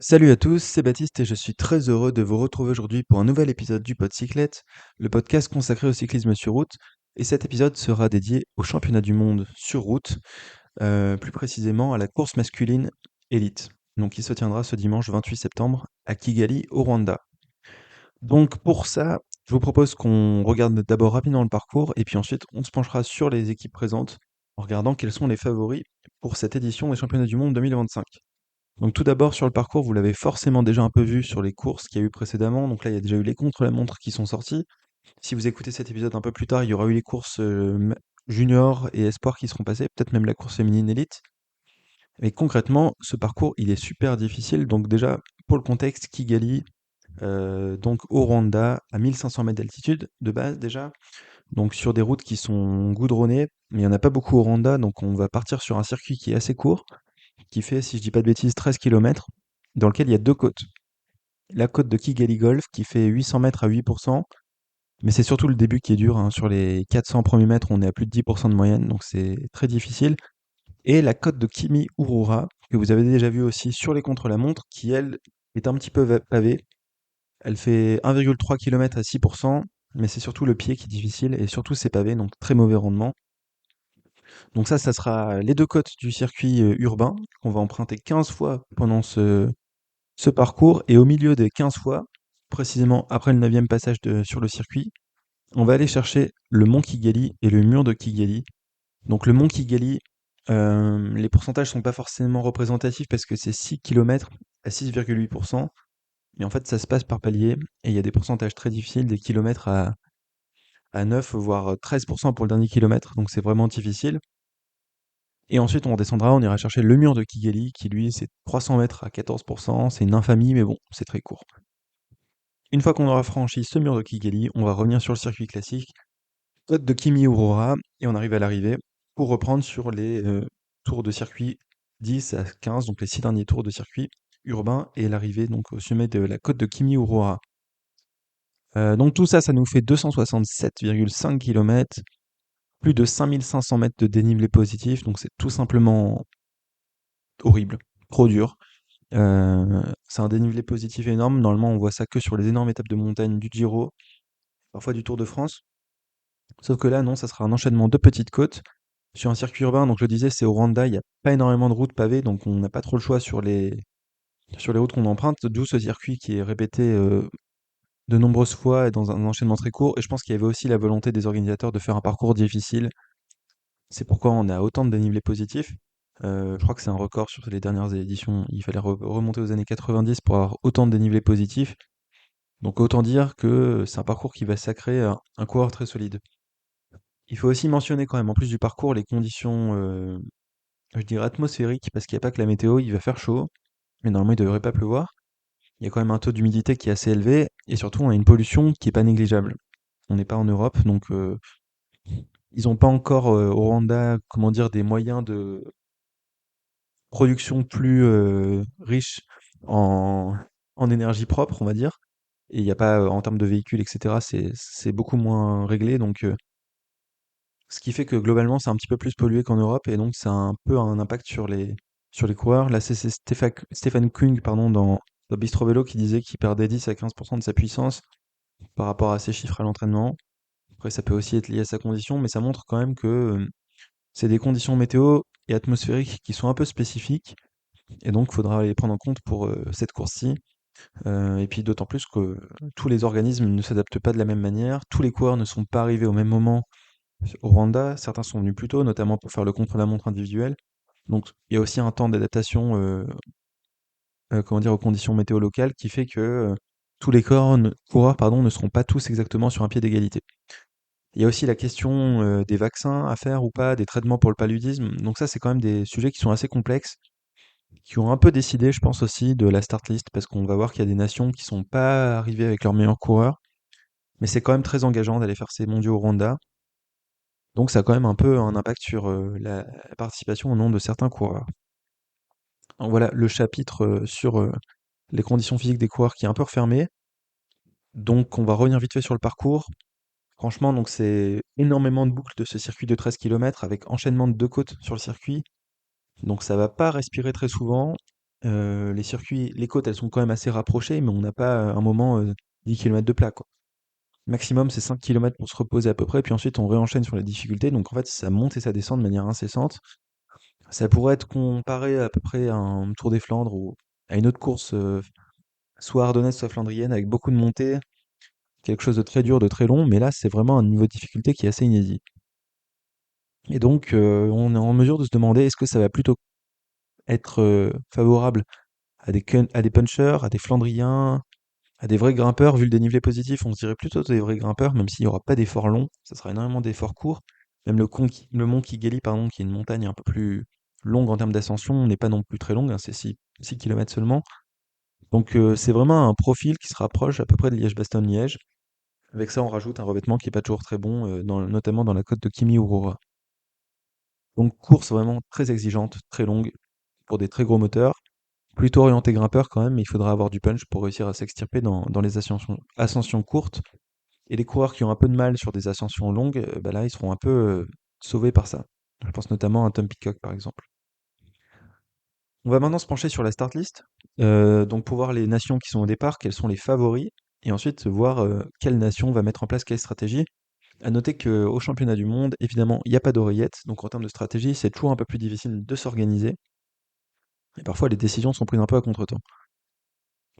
Salut à tous, c'est Baptiste et je suis très heureux de vous retrouver aujourd'hui pour un nouvel épisode du Podcyclette, le podcast consacré au cyclisme sur route. Et cet épisode sera dédié au championnat du monde sur route, plus précisément à la course masculine élite. Donc, qui se tiendra ce dimanche 28 septembre à Kigali, au Rwanda. Donc, pour ça, je vous propose qu'on regarde d'abord rapidement le parcours et puis ensuite on se penchera sur les équipes présentes en regardant quels sont les favoris pour cette édition des championnats du monde 2025. Donc tout d'abord sur le parcours, vous l'avez forcément déjà un peu vu sur les courses qu'il y a eu précédemment. Donc là, il y a déjà eu les contre-la-montre qui sont sortis. Si vous écoutez cet épisode un peu plus tard, il y aura eu les courses junior et espoir qui seront passées, peut-être même la course féminine élite. Mais concrètement, ce parcours, il est super difficile. Donc déjà, pour le contexte, Kigali, donc au Rwanda, à 1500 mètres d'altitude de base déjà. Donc sur des routes qui sont goudronnées, mais il n'y en a pas beaucoup au Rwanda, donc on va partir sur un circuit qui est assez court, qui fait, si je dis pas de bêtises, 13 km, dans lequel il y a deux côtes. La côte de Kigali Golf qui fait 800 mètres à 8%, mais c'est surtout le début qui est dur, hein. Sur les 400 premiers mètres, on est à plus de 10% de moyenne, donc c'est très difficile. Et la côte de Kimi Urura, que vous avez déjà vu aussi sur les contre-la-montre, qui elle est un petit peu pavée. Elle fait 1,3 km à 6%, mais c'est surtout le pied qui est difficile, et surtout c'est pavé, donc très mauvais rendement. Donc ça sera les deux côtes du circuit urbain, qu'on va emprunter 15 fois pendant ce parcours, et au milieu des 15 fois, précisément après le 9e passage sur le circuit, on va aller chercher le mont Kigali et le mur de Kigali. Donc le mont Kigali, les pourcentages sont pas forcément représentatifs parce que c'est 6 km à 6,8%, mais en fait ça se passe par palier, et il y a des pourcentages très difficiles, des kilomètres à 9, voire 13% pour le dernier kilomètre, donc c'est vraiment difficile. Et ensuite on redescendra, on ira chercher le mur de Kigali, qui lui c'est 300 mètres à 14%, c'est une infamie, mais bon, c'est très court. Une fois qu'on aura franchi ce mur de Kigali, on va revenir sur le circuit classique, côte de Kimi Aurora, et on arrive à l'arrivée pour reprendre sur les tours de circuit 10 à 15, donc les 6 derniers tours de circuit urbain, et l'arrivée donc au sommet de la côte de Kimi Aurora. Donc tout ça, ça nous fait 267,5 km, plus de 5500 mètres de dénivelé positif, donc c'est tout simplement horrible, trop dur. C'est un dénivelé positif énorme. Normalement, on voit ça que sur les énormes étapes de montagne du Giro, parfois du Tour de France. Sauf que là, non, ça sera un enchaînement de petites côtes sur un circuit urbain. Donc, je le disais, c'est au Rwanda, il n'y a pas énormément de routes pavées, donc on n'a pas trop le choix sur les routes qu'on emprunte, d'où ce circuit qui est répété de nombreuses fois et dans un enchaînement très court. Et je pense qu'il y avait aussi la volonté des organisateurs de faire un parcours difficile. C'est pourquoi on a autant de dénivelé positif. Je crois que c'est un record sur les dernières éditions. Il fallait remonter aux années 90 pour avoir autant de dénivelé positif. Donc autant dire que c'est un parcours qui va sacrer un coureur très solide. Il faut aussi mentionner quand même, en plus du parcours, les conditions, je dirais atmosphériques, parce qu'il n'y a pas que la météo, il va faire chaud, mais normalement il ne devrait pas pleuvoir. Il y a quand même un taux d'humidité qui est assez élevé, et surtout on a une pollution qui n'est pas négligeable. On n'est pas en Europe, donc ils n'ont pas encore au Rwanda, comment dire, des moyens de production plus riches en, en énergie propre, on va dire. Et il n'y a pas, en termes de véhicules, etc., c'est beaucoup moins réglé, donc ce qui fait que globalement c'est un petit peu plus pollué qu'en Europe, et donc ça a un peu un impact sur les coureurs. Là, c'est Stéphane Kung, pardon, dans Bistro Vélo, qui disait qu'il perdait 10 à 15% de sa puissance par rapport à ses chiffres à l'entraînement. Après, ça peut aussi être lié à sa condition, mais ça montre quand même que c'est des conditions météo et atmosphériques qui sont un peu spécifiques, et donc il faudra les prendre en compte pour cette course-ci. Et puis d'autant plus que tous les organismes ne s'adaptent pas de la même manière, tous les coureurs ne sont pas arrivés au même moment au Rwanda, certains sont venus plus tôt, notamment pour faire le contre-la-montre individuel. Donc il y a aussi un temps d'adaptation, comment dire, aux conditions météo locales, qui fait que tous les coureurs, pardon, ne seront pas tous exactement sur un pied d'égalité. Il y a aussi la question des vaccins à faire ou pas, des traitements pour le paludisme. Donc ça, c'est quand même des sujets qui sont assez complexes, qui ont un peu décidé, je pense aussi, de la start list, parce qu'on va voir qu'il y a des nations qui sont pas arrivées avec leurs meilleurs coureurs, mais c'est quand même très engageant d'aller faire ces mondiaux au Rwanda. Donc ça a quand même un peu un impact sur la participation au nom de certains coureurs. Donc voilà le chapitre sur les conditions physiques des coureurs qui est un peu refermé. Donc on va revenir vite fait sur le parcours. Franchement, donc c'est énormément de boucles de ce circuit de 13 km avec enchaînement de deux côtes sur le circuit. Donc ça va pas respirer très souvent. Les circuits, les côtes, elles sont quand même assez rapprochées, mais on n'a pas un moment 10 km de plat, quoi. Maximum, c'est 5 kilomètres pour se reposer à peu près, puis ensuite on réenchaîne sur la difficulté. Donc en fait, ça monte et ça descend de manière incessante. Ça pourrait être comparé à peu près à un Tour des Flandres ou à une autre course, soit ardennaise, soit flandrienne, avec beaucoup de montées, quelque chose de très dur, de très long, mais là, c'est vraiment un niveau de difficulté qui est assez inédit. Et donc, on est en mesure de se demander, est-ce que ça va plutôt être favorable à des punchers, à des flandriens, à des vrais grimpeurs? Vu le dénivelé positif, on se dirait plutôt des vrais grimpeurs, même s'il n'y aura pas d'efforts longs, ça sera énormément d'efforts courts. Même le mont Kigali, pardon, qui est une montagne un peu plus longue en termes d'ascension, n'est pas non plus très longue, hein, c'est 6 km seulement. Donc c'est vraiment un profil qui se rapproche à peu près de Liège-Bastogne-Liège. Avec ça, on rajoute un revêtement qui est pas toujours très bon, notamment dans la côte de Kimi-Aurora. Donc course vraiment très exigeante, très longue, pour des très gros moteurs. Plutôt orienté grimpeur quand même, mais il faudra avoir du punch pour réussir à s'extirper dans les ascensions courtes. Et les coureurs qui ont un peu de mal sur des ascensions longues, bah là, ils seront un peu sauvés par ça. Je pense notamment à Tom Peacock, par exemple. On va maintenant se pencher sur la start list, donc pour voir les nations qui sont au départ, quels sont les favoris, et ensuite voir quelle nation va mettre en place quelle stratégie. À noter qu'au championnat du monde, évidemment, il n'y a pas d'oreillette, donc en termes de stratégie, c'est toujours un peu plus difficile de s'organiser, et parfois les décisions sont prises un peu à contre-temps.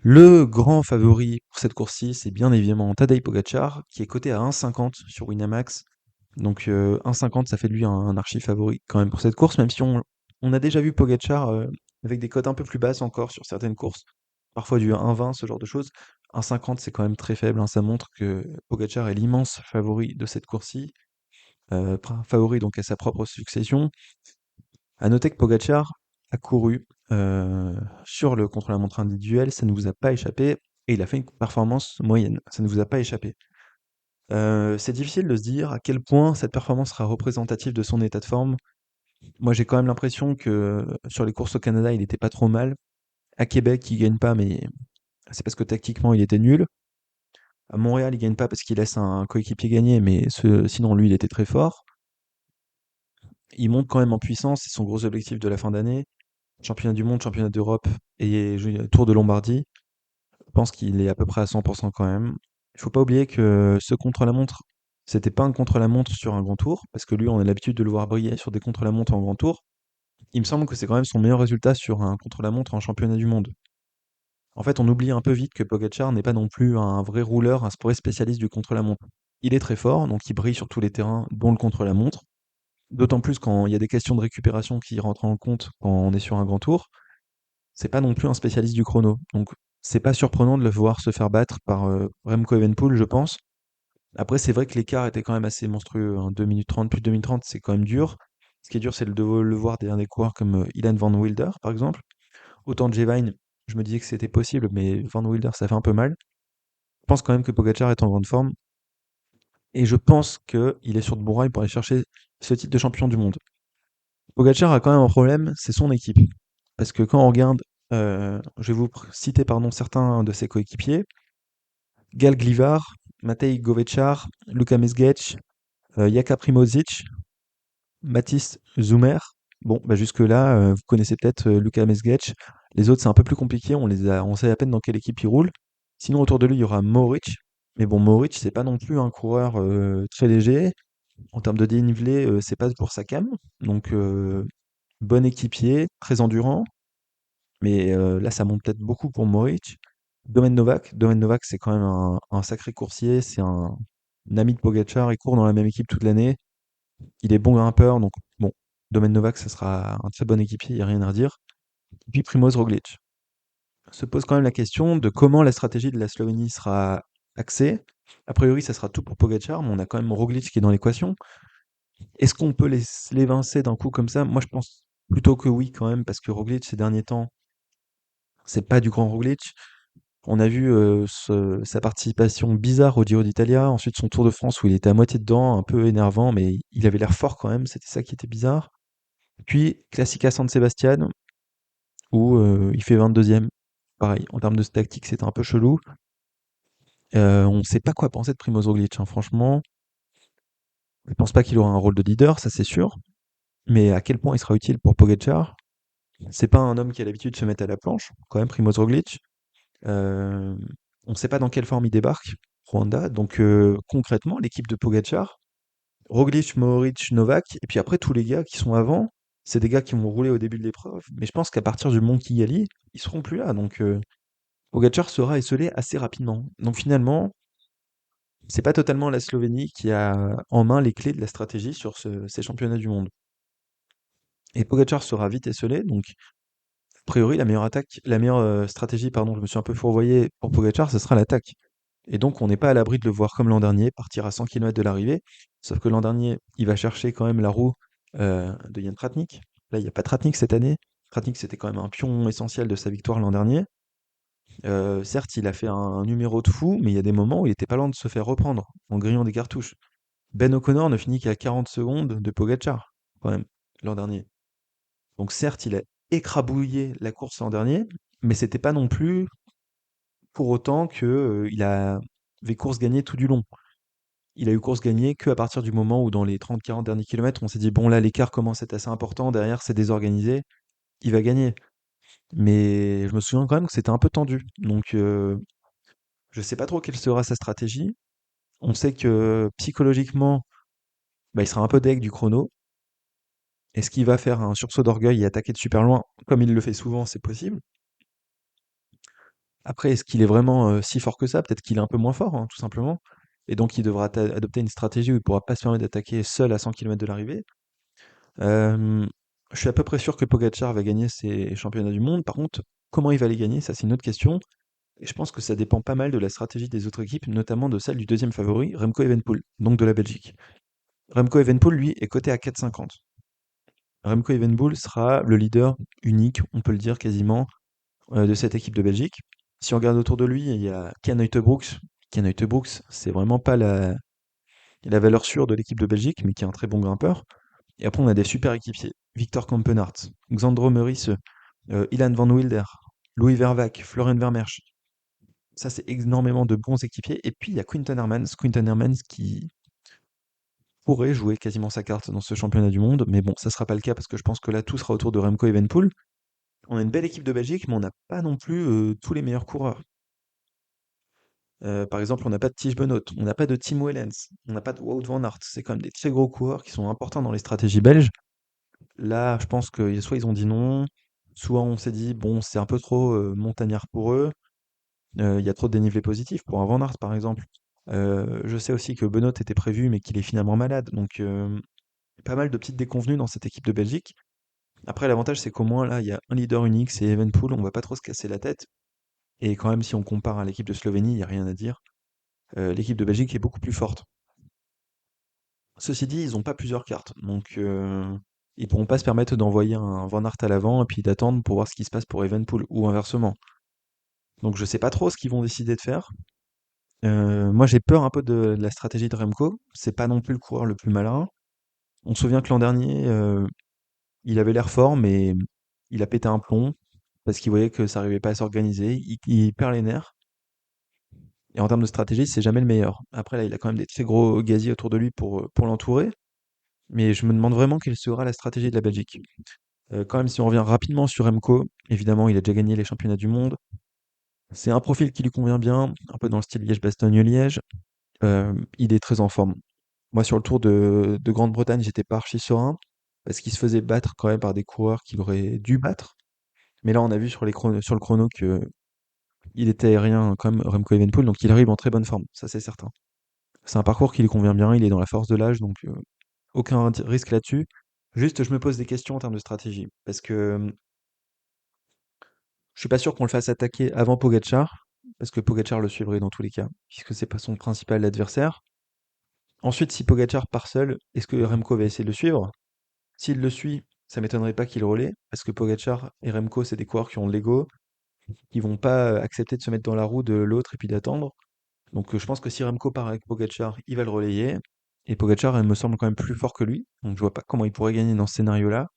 Le grand favori pour cette course-ci, c'est bien évidemment Tadej Pogacar, qui est coté à 1,50 sur Winamax. Donc 1,50, ça fait de lui un archi favori quand même pour cette course, même si on a déjà vu Pogacar avec des cotes un peu plus basses encore sur certaines courses, parfois du 1,20, ce genre de choses. 1,50, c'est quand même très faible, hein, ça montre que Pogacar est l'immense favori de cette course-ci, favori donc à sa propre succession. À noter que Pogacar a couru sur le contre-la-montre individuel, ça ne vous a pas échappé, et il a fait une performance moyenne, ça ne vous a pas échappé. C'est difficile de se dire à quel point cette performance sera représentative de son état de forme. Moi, j'ai quand même l'impression que sur les courses au Canada, il était pas trop mal. À Québec, il gagne pas, mais c'est parce que tactiquement, il était nul. À Montréal, il gagne pas parce qu'il laisse un coéquipier gagner, mais sinon, lui, il était très fort. Il monte quand même en puissance, c'est son gros objectif de la fin d'année. Championnat du monde, championnat d'Europe et Tour de Lombardie. Je pense qu'il est à peu près à 100% quand même. Il faut pas oublier que ce contre-la-montre, c'était pas un contre-la-montre sur un grand tour, parce que lui, on a l'habitude de le voir briller sur des contre-la-montre en grand tour. Il me semble que c'est quand même son meilleur résultat sur un contre-la-montre en championnat du monde. En fait, on oublie un peu vite que Pogacar n'est pas non plus un vrai rouleur, un vrai spécialiste du contre-la-montre. Il est très fort, donc il brille sur tous les terrains, dont le contre-la-montre. D'autant plus quand il y a des questions de récupération qui rentrent en compte quand on est sur un grand tour. C'est pas non plus un spécialiste du chrono. Donc c'est pas surprenant de le voir se faire battre par Remco Evenepoel, je pense. Après, c'est vrai que l'écart était quand même assez monstrueux, hein. 2 minutes 30, plus de 2 minutes 30, c'est quand même dur. Ce qui est dur, c'est de le voir derrière des coureurs comme Ilan Van Wilder, par exemple. Autant Jevine, je me disais que c'était possible, mais Van Wilder, ça fait un peu mal. Je pense quand même que Pogacar est en grande forme. Et je pense qu'il est sur de bons rails pour aller chercher ce titre de champion du monde. Pogacar a quand même un problème, c'est son équipe. Parce que quand on regarde, je vais vous citer pardon, certains de ses coéquipiers, Gal Glivar, Matej Govečar, Luka Mesgec, Jaka Primozic, Mathis Zumer. Bon, bah jusque-là, vous connaissez peut-être Luka Mesgec. Les autres, c'est un peu plus compliqué, on sait à peine dans quelle équipe il roule. Sinon, autour de lui, il y aura Mohoric. Mais bon, Mohoric, c'est pas non plus un coureur très léger. En termes de dénivelé, c'est pas pour sa came. Donc, bon équipier, très endurant. Mais là, ça monte peut-être beaucoup pour Mohoric. Domen Novak, c'est quand même un sacré coursier. C'est un ami de Pogacar. Il court dans la même équipe toute l'année. Il est bon grimpeur. Donc, bon, Domen Novak, ça sera un très bon équipier. Il n'y a rien à redire. Et puis Primoz Roglic. Se pose quand même la question de comment la stratégie de la Slovénie sera axée. A priori, ça sera tout pour Pogacar, mais on a quand même Roglic qui est dans l'équation. Est-ce qu'on peut l'évincer d'un coup comme ça? Moi, je pense plutôt que oui, quand même, parce que Roglic, ces derniers temps, c'est pas du grand Roglic. On a vu sa participation bizarre au Giro d'Italia, ensuite son Tour de France où il était à moitié dedans, un peu énervant, mais il avait l'air fort quand même, c'était ça qui était bizarre. Puis Classica San Sebastian, où il fait 22e. Pareil, en termes de tactique, c'était un peu chelou. On ne sait pas quoi penser de Primoz Roglic, hein, franchement. Je pense pas qu'il aura un rôle de leader, ça c'est sûr. Mais à quel point il sera utile pour Pogacar? C'est pas un homme qui a l'habitude de se mettre à la planche, quand même, Primoz Roglic. Euh, on ne sait pas dans quelle forme il débarque, Rwanda. Donc concrètement, l'équipe de Pogacar, Roglic, Mohoric, Novak, et puis après tous les gars qui sont avant, c'est des gars qui vont rouler au début de l'épreuve. Mais je pense qu'à partir du Mont Kigali, ils seront plus là. Donc Pogacar sera esselé assez rapidement. Donc finalement, c'est pas totalement la Slovénie qui a en main les clés de la stratégie sur ces championnats du monde. Et Pogacar sera vite esselé, donc a priori la meilleure stratégie, pardon, je me suis un peu fourvoyé pour Pogacar, ce sera l'attaque. Et donc on n'est pas à l'abri de le voir comme l'an dernier, partir à 100 km de l'arrivée. Sauf que l'an dernier, il va chercher quand même la roue de Jan Tratnik. Là, il n'y a pas Tratnik cette année. Tratnik, c'était quand même un pion essentiel de sa victoire l'an dernier. Certes, il a fait un numéro de fou, mais il y a des moments où il était pas loin de se faire reprendre en grillant des cartouches. Ben O'Connor ne finit qu'à 40 secondes de Pogacar, quand même, l'an dernier. Donc certes, il a écrabouillé la course l'an dernier, mais c'était pas non plus pour autant que il avait course gagnée tout du long. Il a eu course gagnée que à partir du moment où dans les 30-40 derniers kilomètres, on s'est dit bon là l'écart commence à être assez important, derrière c'est désorganisé, il va gagner. Mais je me souviens quand même que c'était un peu tendu. Donc je sais pas trop quelle sera sa stratégie. On sait que psychologiquement, bah, il sera un peu deg du chrono. Est-ce qu'il va faire un sursaut d'orgueil et attaquer de super loin, comme il le fait souvent, c'est possible. Après, est-ce qu'il est vraiment si fort que ça? Peut-être qu'il est un peu moins fort, hein, tout simplement. Et donc il devra adopter une stratégie où il pourra pas se permettre d'attaquer seul à 100 km de l'arrivée. Euh, je suis à peu près sûr que Pogacar va gagner ses championnats du monde. Par contre, comment il va les gagner, ça c'est une autre question. Et je pense que ça dépend pas mal de la stratégie des autres équipes, notamment de celle du deuxième favori, Remco Evenepoel, donc de la Belgique. Remco Evenepoel, lui, est coté à 4,50. Remco Evenepoel sera le leader unique, on peut le dire quasiment, de cette équipe de Belgique. Si on regarde autour de lui, il y a Ken Uijtdebroeks. Ken Uijtdebroeks, c'est vraiment pas la valeur sûre de l'équipe de Belgique, mais qui est un très bon grimpeur. Et après, on a des super équipiers. Victor Kampenaerts, Xandro Meurice, Ilan Van Wilder, Louis Vervaeke, Florian Vermeersch. Ça, c'est énormément de bons équipiers. Et puis, il y a Quinten Hermans qui pourrait jouer quasiment sa carte dans ce championnat du monde. Mais bon, ça sera pas le cas parce que je pense que là, tout sera autour de Remco Evenepoel. On a une belle équipe de Belgique, mais on n'a pas non plus tous les meilleurs coureurs. Par exemple, on n'a pas de Tige Benoot, on n'a pas de Tim Wellens, on n'a pas de Wout van Aert. C'est quand même des très gros coureurs qui sont importants dans les stratégies belges. Là, je pense que soit ils ont dit non, soit on s'est dit bon, c'est un peu trop montagnard pour eux. Il y a trop de dénivelé positif pour un Van Aert, par exemple. Je sais aussi que Benoot était prévu, mais qu'il est finalement malade. Donc, pas mal de petites déconvenues dans cette équipe de Belgique. Après, l'avantage, c'est qu'au moins, là, il y a un leader unique, c'est Evenepoel. On va pas trop se casser la tête. Et quand même, si on compare à l'équipe de Slovénie, il n'y a rien à dire. L'équipe de Belgique est beaucoup plus forte. Ceci dit, ils n'ont pas plusieurs cartes, donc ils pourront pas se permettre d'envoyer un Van Aert à l'avant et puis d'attendre pour voir ce qui se passe pour Evenpool ou inversement. Donc je sais pas trop ce qu'ils vont décider de faire. Moi j'ai peur un peu de la stratégie de Remco. C'est pas non plus le coureur le plus malin. On se souvient que l'an dernier, il avait l'air fort, mais il a pété un plomb parce qu'il voyait que ça arrivait pas à s'organiser. Il perd les nerfs. Et en termes de stratégie, c'est jamais le meilleur. Après là, il a quand même des très gros gaziers autour de lui pour l'entourer. Mais je me demande vraiment quelle sera la stratégie de la Belgique. Quand même, si on revient rapidement sur Remco, évidemment, il a déjà gagné les championnats du monde. C'est un profil qui lui convient bien, un peu dans le style Liège-Bastogne-Liège. Il est très en forme. Moi, sur le Tour de Grande-Bretagne, j'étais pas archi serein, parce qu'il se faisait battre quand même par des coureurs qu'il aurait dû battre. Mais là, on a vu sur le chrono que il était aérien quand même, Remco Evenepoel, donc il arrive en très bonne forme, ça c'est certain. C'est un parcours qui lui convient bien, il est dans la force de l'âge, donc aucun risque là-dessus. Juste, je me pose des questions en termes de stratégie, parce que je suis pas sûr qu'on le fasse attaquer avant Pogacar, parce que Pogacar le suivrait dans tous les cas, puisque c'est pas son principal adversaire. Ensuite, si Pogacar part seul, est-ce que Remco va essayer de le suivre? S'il le suit, ça m'étonnerait pas qu'il relaie, parce que Pogacar et Remco, c'est des coureurs qui ont de l'ego, qui vont pas accepter de se mettre dans la roue de l'autre et puis d'attendre. Donc je pense que si Remco part avec Pogacar, il va le relayer. Et Pogacar, elle me semble quand même plus fort que lui, donc je vois pas comment il pourrait gagner dans ce scénario-là.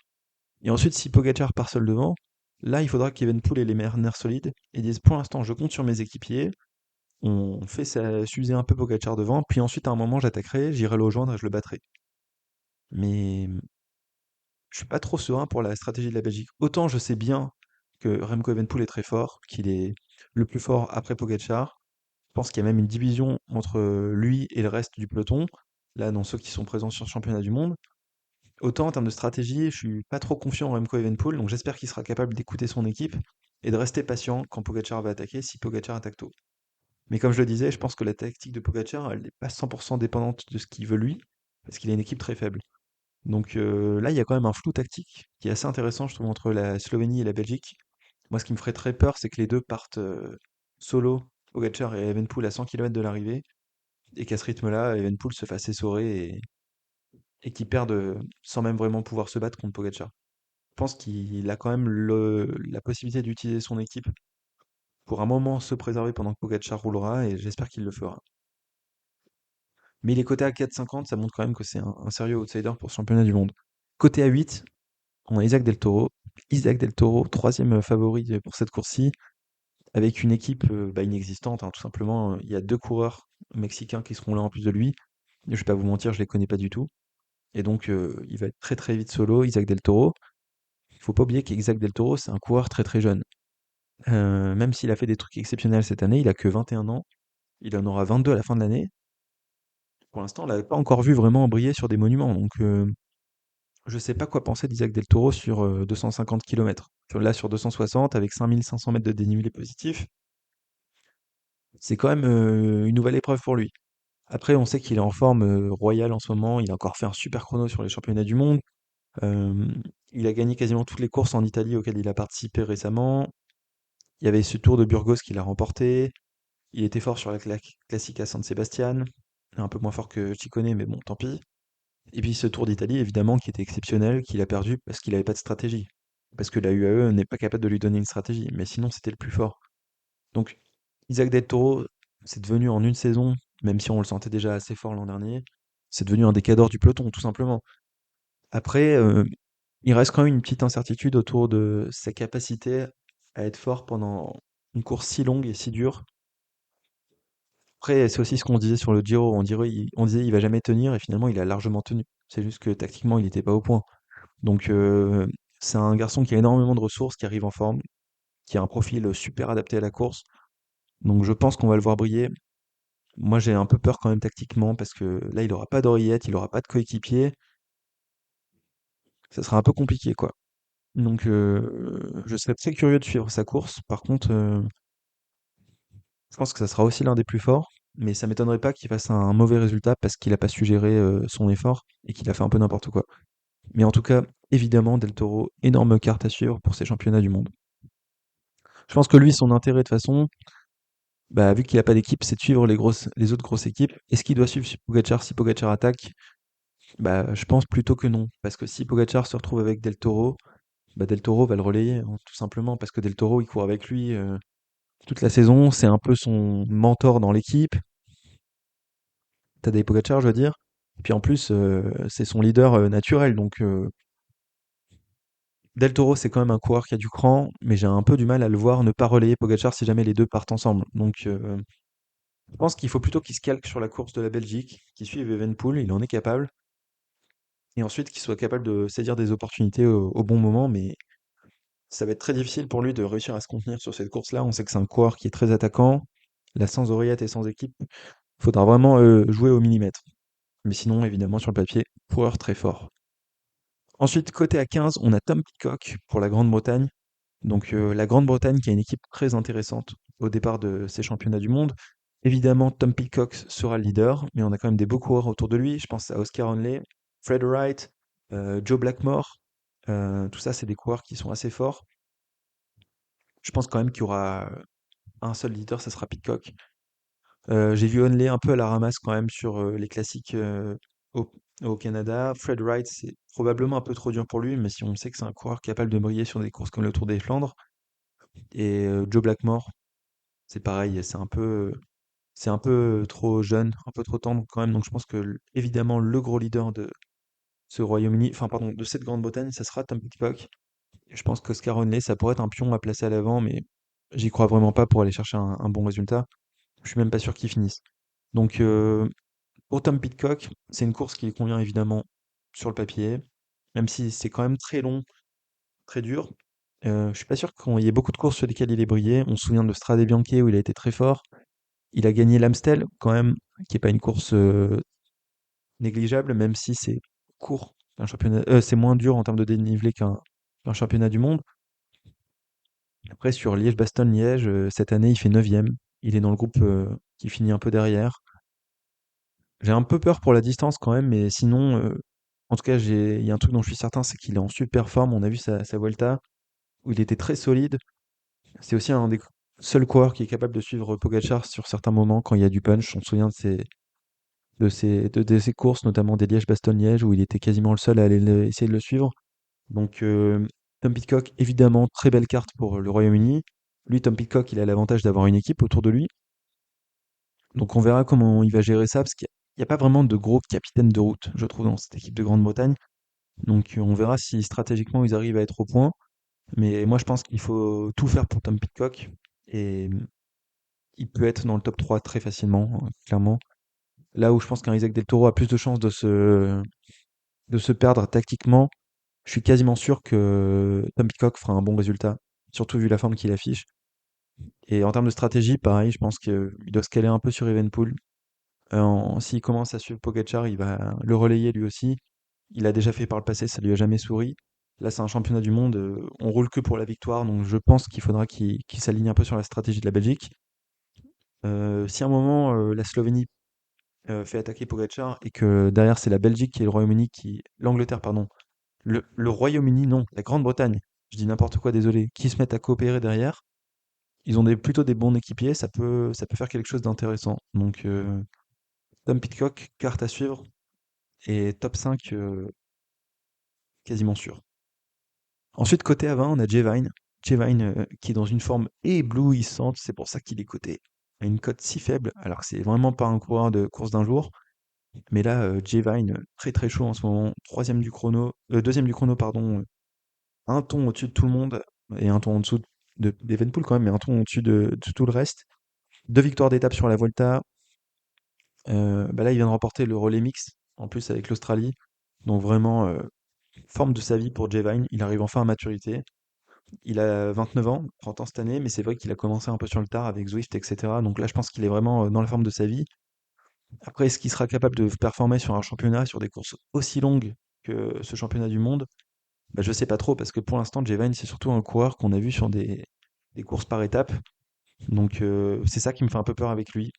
Et ensuite, si Pogacar part seul devant, là, il faudra qu'Evenpool ait les nerfs solides et dise pour l'instant, je compte sur mes équipiers. On fait s'user un peu Pogacar devant, puis ensuite, à un moment, j'attaquerai, j'irai le rejoindre et je le battrai. Mais je suis pas trop serein pour la stratégie de la Belgique. Autant je sais bien que Remco Evenepoel est très fort, qu'il est le plus fort après Pogačar. Je pense qu'il y a même une division entre lui et le reste du peloton, là, dans ceux qui sont présents sur le championnat du monde. Autant en termes de stratégie, je suis pas trop confiant en Remco Evenepoel, donc j'espère qu'il sera capable d'écouter son équipe et de rester patient quand Pogačar va attaquer, si Pogačar attaque tôt. Mais comme je le disais, je pense que la tactique de Pogačar, elle n'est pas 100% dépendante de ce qu'il veut lui, parce qu'il a une équipe très faible. Donc là, il y a quand même un flou tactique qui est assez intéressant, je trouve, entre la Slovénie et la Belgique. Moi, ce qui me ferait très peur, c'est que les deux partent solo, Pogačar et Evenepoel à 100 km de l'arrivée, et qu'à ce rythme-là, Evenepoel se fasse essorer et qu'il perde sans même vraiment pouvoir se battre contre Pogačar. Je pense qu'il a quand même la possibilité d'utiliser son équipe pour un moment se préserver pendant que Pogačar roulera, et j'espère qu'il le fera. Mais il est coté à 4,50, ça montre quand même que c'est un sérieux outsider pour ce championnat du monde. Côté à 8, on a Isaac Del Toro. Isaac Del Toro, troisième favori pour cette course-ci, avec une équipe inexistante, hein, tout simplement. Il y a deux coureurs mexicains qui seront là en plus de lui. Je vais pas vous mentir, je les connais pas du tout. Et donc, il va être très très vite solo, Isaac Del Toro. Il faut pas oublier qu'Isaac Del Toro, c'est un coureur très très jeune. Même s'il a fait des trucs exceptionnels cette année, il a que 21 ans. Il en aura 22 à la fin de l'année. Pour l'instant, on l'a pas encore vu vraiment briller sur des monuments. Donc, je sais pas quoi penser d'Isaac Del Toro sur 250 km. Là, sur 260, avec 5500 mètres de dénivelé positif, c'est quand même une nouvelle épreuve pour lui. Après, on sait qu'il est en forme royale en ce moment. Il a encore fait un super chrono sur les championnats du monde. Euh, il a gagné quasiment toutes les courses en Italie auxquelles il a participé récemment. Il y avait ce Tour de Burgos qu'il a remporté. Il était fort sur la Classica San Sebastian. Un peu moins fort que Ciccone, mais bon, tant pis. Et puis ce Tour d'Italie, évidemment, qui était exceptionnel, qu'il a perdu parce qu'il n'avait pas de stratégie. Parce que la UAE n'est pas capable de lui donner une stratégie. Mais sinon, c'était le plus fort. Donc, Isaac Del Toro, c'est devenu en une saison, même si on le sentait déjà assez fort l'an dernier, c'est devenu un des cadors du peloton, tout simplement. Après, il reste quand même une petite incertitude autour de sa capacité à être fort pendant une course si longue et si dure. Après, c'est aussi ce qu'on disait sur le Giro, on disait il va jamais tenir et finalement il a largement tenu. C'est juste que tactiquement il n'était pas au point. Donc c'est un garçon qui a énormément de ressources, qui arrive en forme, qui a un profil super adapté à la course. Donc je pense qu'on va le voir briller. Moi j'ai un peu peur quand même tactiquement parce que là il aura pas d'oreillette, il aura pas de coéquipier. Ça sera un peu compliqué quoi. Donc je serais très curieux de suivre sa course. Par contre, je pense que ça sera aussi l'un des plus forts, mais ça m'étonnerait pas qu'il fasse un mauvais résultat parce qu'il a pas su gérer son effort et qu'il a fait un peu n'importe quoi. Mais en tout cas, évidemment, Del Toro, énorme carte à suivre pour ces championnats du monde. Je pense que lui, son intérêt de toute façon, bah, vu qu'il a pas d'équipe, c'est de suivre les autres grosses équipes. Est-ce qu'il doit suivre Pogacar si Pogacar attaque? Bah, je pense plutôt que non, parce que si Pogacar se retrouve avec Del Toro, bah, Del Toro va le relayer, hein, tout simplement, parce que Del Toro, il court avec lui toute la saison, c'est un peu son mentor dans l'équipe. Tadej Pogacar, je veux dire. Et puis en plus, c'est son leader naturel, donc Del Toro, c'est quand même un coureur qui a du cran, mais j'ai un peu du mal à le voir ne pas relayer Pogacar si jamais les deux partent ensemble. Donc, je pense qu'il faut plutôt qu'il se calque sur la course de la Belgique, qu'il suive Evenepoel, il en est capable, et ensuite qu'il soit capable de saisir des opportunités au bon moment, mais ça va être très difficile pour lui de réussir à se contenir sur cette course-là. On sait que c'est un coureur qui est très attaquant, là sans oreillette et sans équipe, il faudra vraiment jouer au millimètre. Mais sinon, évidemment, sur le papier, coureur très fort. Ensuite, côté à 15, on a Tom Pitcock pour la Grande-Bretagne. Donc la Grande-Bretagne qui a une équipe très intéressante au départ de ces championnats du monde. Évidemment, Tom Pitcock sera le leader, mais on a quand même des beaux coureurs autour de lui. Je pense à Oscar Onley, Fred Wright, Joe Blackmore. Tout ça, c'est des coureurs qui sont assez forts. Je pense quand même qu'il y aura un seul leader, ça sera Pitcock. J'ai vu Onley un peu à la ramasse quand même sur les classiques au, au Canada. Fred Wright, c'est probablement un peu trop dur pour lui, mais si on sait que c'est un coureur capable de briller sur des courses comme le Tour des Flandres. Et Joe Blackmore, c'est pareil, c'est un peu trop jeune, un peu trop tendre quand même. Donc je pense que évidemment le gros leader de ce Royaume-Uni, enfin pardon, de cette Grande-Bretagne, ça sera Tom Pitcock. Et je pense qu'Oscar Onley, ça pourrait être un pion à placer à l'avant, mais j'y crois vraiment pas pour aller chercher un bon résultat. Je suis même pas sûr qu'il finisse. Donc pour Tom Pitcock, c'est une course qui lui convient évidemment sur le papier. même si c'est quand même très long, très dur. Je suis pas sûr qu'il y ait beaucoup de courses sur lesquelles il ait brillé. On se souvient de Strade Bianche où il a été très fort. Il a gagné l'Amstel quand même, qui est pas une course négligeable, même si c'est court. C'est moins dur en termes de dénivelé qu'un championnat du monde. Après, sur Liège-Bastogne-Liège, cette année, il fait 9e. Il est dans le groupe qui finit un peu derrière. J'ai un peu peur pour la distance quand même, mais sinon, en tout cas, il y a un truc dont je suis certain, c'est qu'il est en super forme. On a vu sa Vuelta, où il était très solide. C'est aussi un des seuls coureurs qui est capable de suivre Pogacar sur certains moments quand il y a du punch. On se souvient de ses courses, notamment des Liège-Bastogne-Liège, où il était quasiment le seul à aller essayer de le suivre. Donc, Tom Pidcock, évidemment, très belle carte pour le Royaume-Uni. Lui, Tom Pidcock, il a l'avantage d'avoir une équipe autour de lui. Donc, on verra comment il va gérer ça, parce qu'il n'y a pas vraiment de gros capitaine de route, je trouve, dans cette équipe de Grande-Bretagne. Donc, on verra si stratégiquement ils arrivent à être au point. Mais moi, je pense qu'il faut tout faire pour Tom Pidcock. Et il peut être dans le top 3 très facilement, clairement. Là où je pense qu'un Isaac Del Toro a plus de chances de se perdre tactiquement, je suis quasiment sûr que Tom Pidcock fera un bon résultat, surtout vu la forme qu'il affiche. Et en termes de stratégie, pareil, je pense qu'il doit se caler un peu sur Evenpool. S'il commence à suivre Pogacar, il va le relayer lui aussi. Il a déjà fait par le passé, ça lui a jamais souri. Là, c'est un championnat du monde, on roule que pour la victoire, donc je pense qu'il faudra qu'il s'aligne un peu sur la stratégie de la Belgique. Si à un moment la Slovénie fait attaquer Pogacar et que derrière c'est la Belgique et le Royaume-Uni l'Angleterre, pardon. Le Royaume-Uni, non, la Grande-Bretagne, je dis n'importe quoi, désolé, qui se mettent à coopérer derrière, ils ont plutôt des bons équipiers, ça peut faire quelque chose d'intéressant. Donc, Tom Pidcock, carte à suivre, et top 5 quasiment sûr. Ensuite, côté à 20, on a Jevine. Jevine qui est dans une forme éblouissante, c'est pour ça qu'il est coté à une cote si faible, alors que c'est vraiment pas un coureur de course d'un jour. Mais là, Jevine, très très chaud en ce moment, deuxième du chrono, pardon, un ton au-dessus de tout le monde, et un ton en dessous d'Evenpool quand même, mais un ton au-dessus de tout le reste. Deux victoires d'étape sur la Volta. Bah là, il vient de remporter le relais mix, en plus avec l'Australie. Donc vraiment, forme de sa vie pour Jevine. Il arrive enfin à maturité. Il a 29 ans, 30 ans cette année, mais c'est vrai qu'il a commencé un peu sur le tard avec Zwift, etc. Donc là, je pense qu'il est vraiment dans la forme de sa vie. Après, est-ce qu'il sera capable de performer sur un championnat, sur des courses aussi longues que ce championnat du monde? Bah, je sais pas trop, parce que pour l'instant, Jevine, c'est surtout un coureur qu'on a vu sur des courses par étapes. Donc c'est ça qui me fait un peu peur avec lui.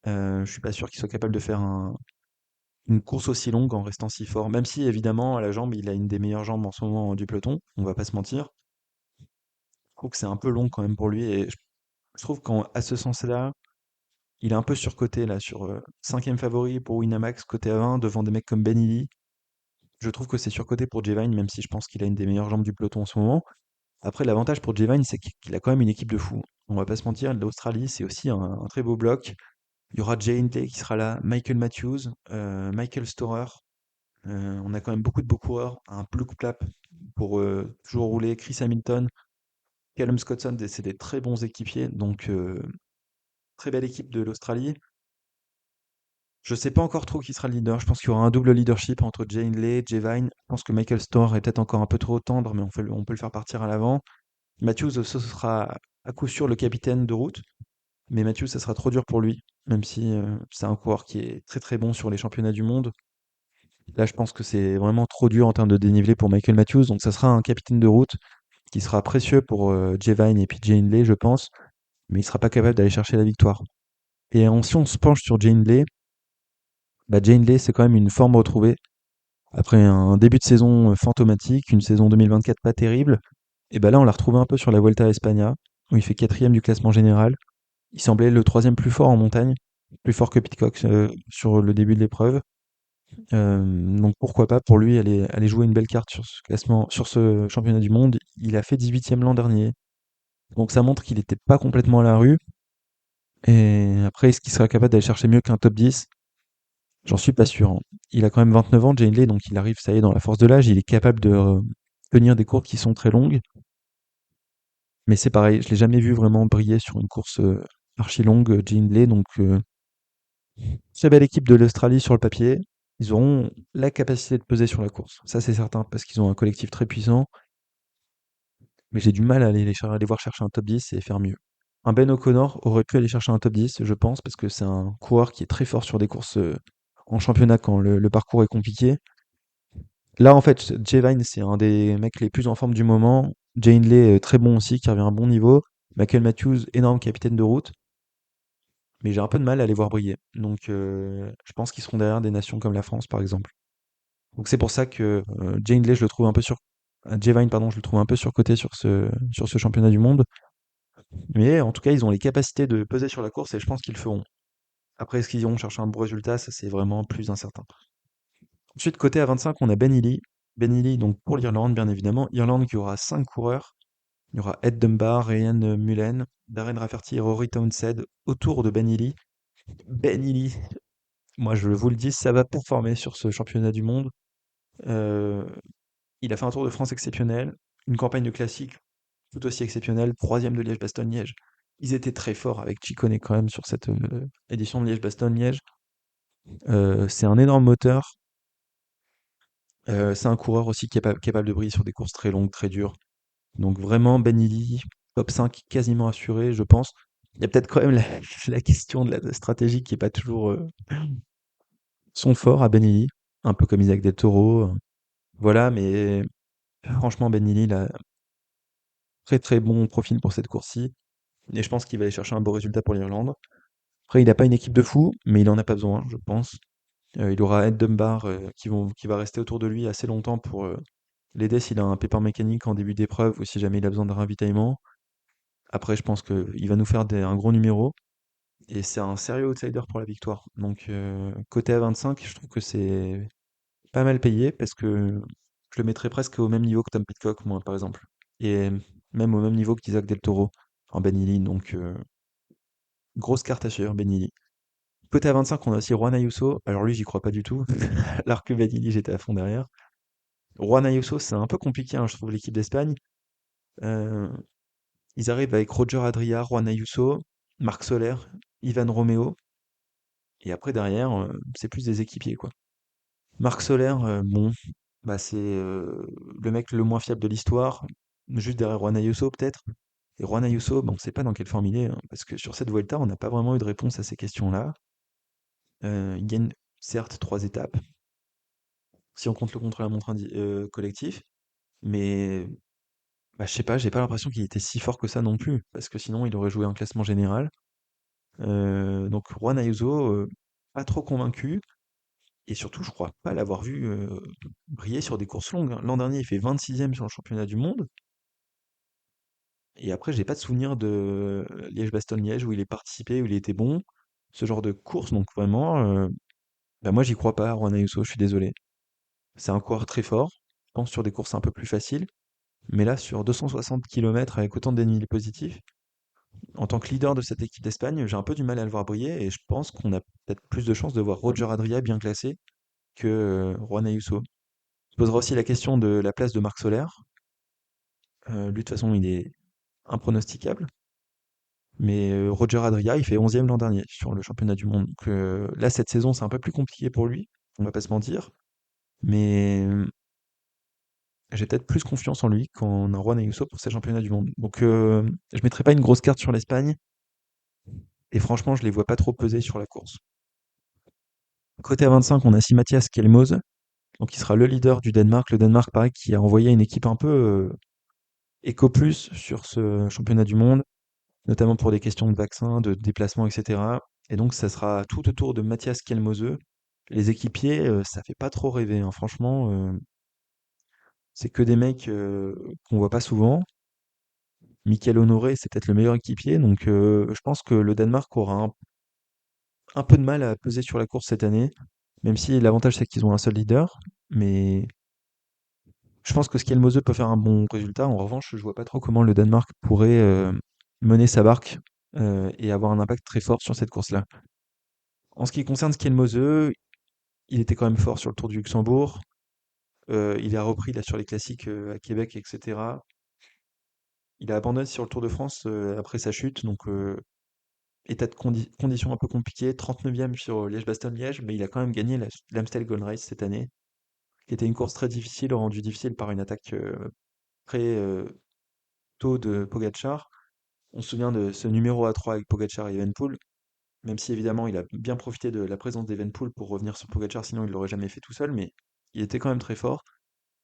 Je suis pas sûr qu'il soit capable de faire une course aussi longue en restant si fort. Même si, évidemment, à la jambe, il a une des meilleures jambes en ce moment du peloton, on va pas se mentir. Je trouve que c'est un peu long quand même pour lui. Et je trouve qu'à ce sens-là, il est un peu surcoté là, sur cinquième favori pour Winamax, côté à 20, devant des mecs comme Ben Illy. Je trouve que c'est surcoté pour Jevine, même si je pense qu'il a une des meilleures jambes du peloton en ce moment. Après, l'avantage pour Jevine, c'est qu'il a quand même une équipe de fous. On va pas se mentir, l'Australie, c'est aussi un très beau bloc. Il y aura Jay Hindley qui sera là, Michael Matthews, Michael Storer. On a quand même beaucoup de beaux coureurs. Un Blue Clap pour toujours rouler. Chris Hamilton, Callum Scottson, c'est des très bons équipiers. Donc, très belle équipe de l'Australie. Je sais pas encore trop qui sera le leader. Je pense qu'il y aura un double leadership entre Jay Hindley et Jay Vine. Je pense que Michael Storer est peut-être encore un peu trop tendre, mais on peut le faire partir à l'avant. Matthews, ce sera à coup sûr le capitaine de route. Mais Matthews, ça sera trop dur pour lui, même si c'est un coureur qui est très très bon sur les championnats du monde. Là, je pense que c'est vraiment trop dur en termes de dénivelé pour Michael Matthews, donc ça sera un capitaine de route qui sera précieux pour Jay Vine et puis Jay Hindley, je pense, mais il sera pas capable d'aller chercher la victoire. Et si on se penche sur Jay Hindley, bah Jay Hindley, c'est quand même une forme retrouvée. Après un début de saison fantomatique, une saison 2024 pas terrible, et bah là, on l'a retrouvé un peu sur la Vuelta a España, où il fait quatrième du classement général. Il semblait le troisième plus fort en montagne, plus fort que Pidcock sur le début de l'épreuve. Donc pourquoi pas pour lui aller jouer une belle carte sur ce classement, sur ce championnat du monde. Il a fait 18e l'an dernier. Donc ça montre qu'il n'était pas complètement à la rue. Et après, est-ce qu'il sera capable d'aller chercher mieux qu'un top 10? J'en suis pas sûr, hein. Il a quand même 29 ans, Jane Lay, donc il arrive, ça y est, dans la force de l'âge. Il est capable de tenir des courses qui sont très longues. Mais c'est pareil, je l'ai jamais vu vraiment briller sur une course archi longue, Jane Lay. Donc très belle équipe de l'Australie sur le papier. ils auront la capacité de peser sur la course. Ça, c'est certain, parce qu'ils ont un collectif très puissant, mais j'ai du mal à aller voir chercher un top 10 et faire mieux. Un Ben O'Connor aurait pu aller chercher un top 10, je pense, parce que c'est un coureur qui est très fort sur des courses en championnat quand le parcours est compliqué. Là, en fait, Jay Vine, c'est un des mecs les plus en forme du moment. Jay Hindley, très bon aussi, qui revient à un bon niveau. Michael Matthews, énorme capitaine de route. Mais j'ai un peu de mal à les voir briller. Donc, je pense qu'ils seront derrière des nations comme la France, par exemple. Donc, c'est pour ça que Jay Hindley, je le trouve un peu Jay Vine, pardon, je le trouve un peu surcoté sur ce championnat du monde. Mais en tout cas, ils ont les capacités de peser sur la course et je pense qu'ils le feront. Après, est-ce qu'ils iront chercher un bon résultat? Ça, c'est vraiment plus incertain. Ensuite, côté A25, on a Ben Illy. Ben Illy, donc pour l'Irlande, bien évidemment. Irlande qui aura 5 coureurs. Il y aura Ed Dunbar, Ryan Mullen, Darren Rafferty et Rory Townsend autour de Ben Illy. Ben Illy, moi je vous le dis, ça va performer sur ce championnat du monde. Euh, il a fait un Tour de France exceptionnel, une campagne de classique tout aussi exceptionnelle, troisième de Liège-Bastogne-Liège. Ils étaient très forts avec Chicone quand même sur cette édition de Liège-Bastogne-Liège. C'est un énorme moteur. C'est un coureur aussi capable de briller sur des courses très longues, très dures. Donc vraiment, Ben Illy, top 5 quasiment assuré, je pense. Il y a peut-être quand même la question de la stratégie qui est pas toujours son fort à Ben Illy, un peu comme Isaac Del Toro. Voilà, mais franchement, Ben Illy, il a très très bon profil pour cette course-ci. Et je pense qu'il va aller chercher un beau résultat pour l'Irlande. Après, il n'a pas une équipe de fou, mais il en a pas besoin, je pense. Il aura Ed Dunbar qui va rester autour de lui assez longtemps pour l'aider s'il a un pépin mécanique en début d'épreuve ou si jamais il a besoin de ravitaillement. Après, je pense qu'il va nous faire un gros numéro. Et c'est un sérieux outsider pour la victoire. Donc, côté A25, je trouve que c'est pas mal payé parce que je le mettrais presque au même niveau que Tom Pidcock, moi, par exemple. Et même au même niveau qu'Isaac Del Toro en Benili. Donc, grosse carte à suivre, Benili. Côté A25, on a aussi Juan Ayuso. Alors, lui, j'y crois pas du tout. Alors que Benili, j'étais à fond derrière. Juan Ayuso, c'est un peu compliqué, hein, je trouve, l'équipe d'Espagne. Euh, Ils arrivent avec Roger Adria, Juan Ayuso, Marc Soler, Ivan Romeo. Et après, derrière, c'est plus des équipiers, quoi. Marc Soler, bon, bah c'est le mec le moins fiable de l'histoire, juste derrière Juan Ayuso peut-être. Et Juan Ayuso, bon, on ne sait pas dans quelle forme il est, hein, parce que sur cette Vuelta, on n'a pas vraiment eu de réponse à ces questions-là. Il gagne certes 3 étapes, si on compte le contre-la-montre collectif, mais bah, je sais pas, j'ai pas l'impression qu'il était si fort que ça non plus, parce que sinon il aurait joué un classement général. Donc Juan Ayuso, pas trop convaincu. Et surtout, je crois pas l'avoir vu briller sur des courses longues, hein. L'an dernier, il fait 26e sur le championnat du monde. Et après, j'ai pas de souvenir de Liège-Bastogne-Liège où il est participé, où il était bon. Ce genre de course, donc vraiment, bah moi, j'y crois pas, Juan Ayuso, je suis désolé. C'est un coureur très fort, je pense sur des courses un peu plus faciles. Mais là, sur 260 km avec autant de dénivelé positif, en tant que leader de cette équipe d'Espagne, j'ai un peu du mal à le voir briller. Et je pense qu'on a peut-être plus de chances de voir Roger Adria bien classé que Juan Ayuso. Se posera aussi la question de la place de Marc Soler. Lui, de toute façon, il est impronosticable. Mais Roger Adria, il fait 11e l'an dernier sur le championnat du monde. Donc là, cette saison, c'est un peu plus compliqué pour lui, on va pas se mentir. Mais j'ai peut-être plus confiance en lui qu'en un Juan Ayuso pour ces championnats du monde. Donc je mettrai pas une grosse carte sur l'Espagne. Et franchement, je les vois pas trop peser sur la course. Côté à 25, on a aussi Mathias Kelmose, donc il sera le leader du Danemark. Le Danemark, pareil, qui a envoyé une équipe un peu éco plus sur ce championnat du monde, notamment pour des questions de vaccins, de déplacement, etc. Et donc, ça sera tout autour de Mathias Kelmoseux. Les équipiers, ça fait pas trop rêver, hein. Franchement, c'est que des mecs qu'on voit pas souvent. Michael Honoré, c'est peut-être le meilleur équipier, donc je pense que le Danemark aura un peu de mal à peser sur la course cette année, même si l'avantage c'est qu'ils ont un seul leader, mais je pense que Skelmose peut faire un bon résultat. En revanche, je vois pas trop comment le Danemark pourrait mener sa barque et avoir un impact très fort sur cette course-là. En ce qui concerne Skelmose, il était quand même fort sur le Tour du Luxembourg. Il a repris là sur les classiques à Québec, etc. Il a abandonné sur le Tour de France après sa chute, donc état de conditions un peu compliqué, 39e sur Liège-Bastogne-Liège, mais il a quand même gagné l'Amstel Gold Race cette année, qui était une course très difficile, rendue difficile par une attaque très tôt de Pogacar. On se souvient de ce numéro à 3 avec Pogacar et Evenepoel, même si évidemment il a bien profité de la présence d'Evenepoel pour revenir sur Pogacar, sinon il l'aurait jamais fait tout seul, mais il était quand même très fort.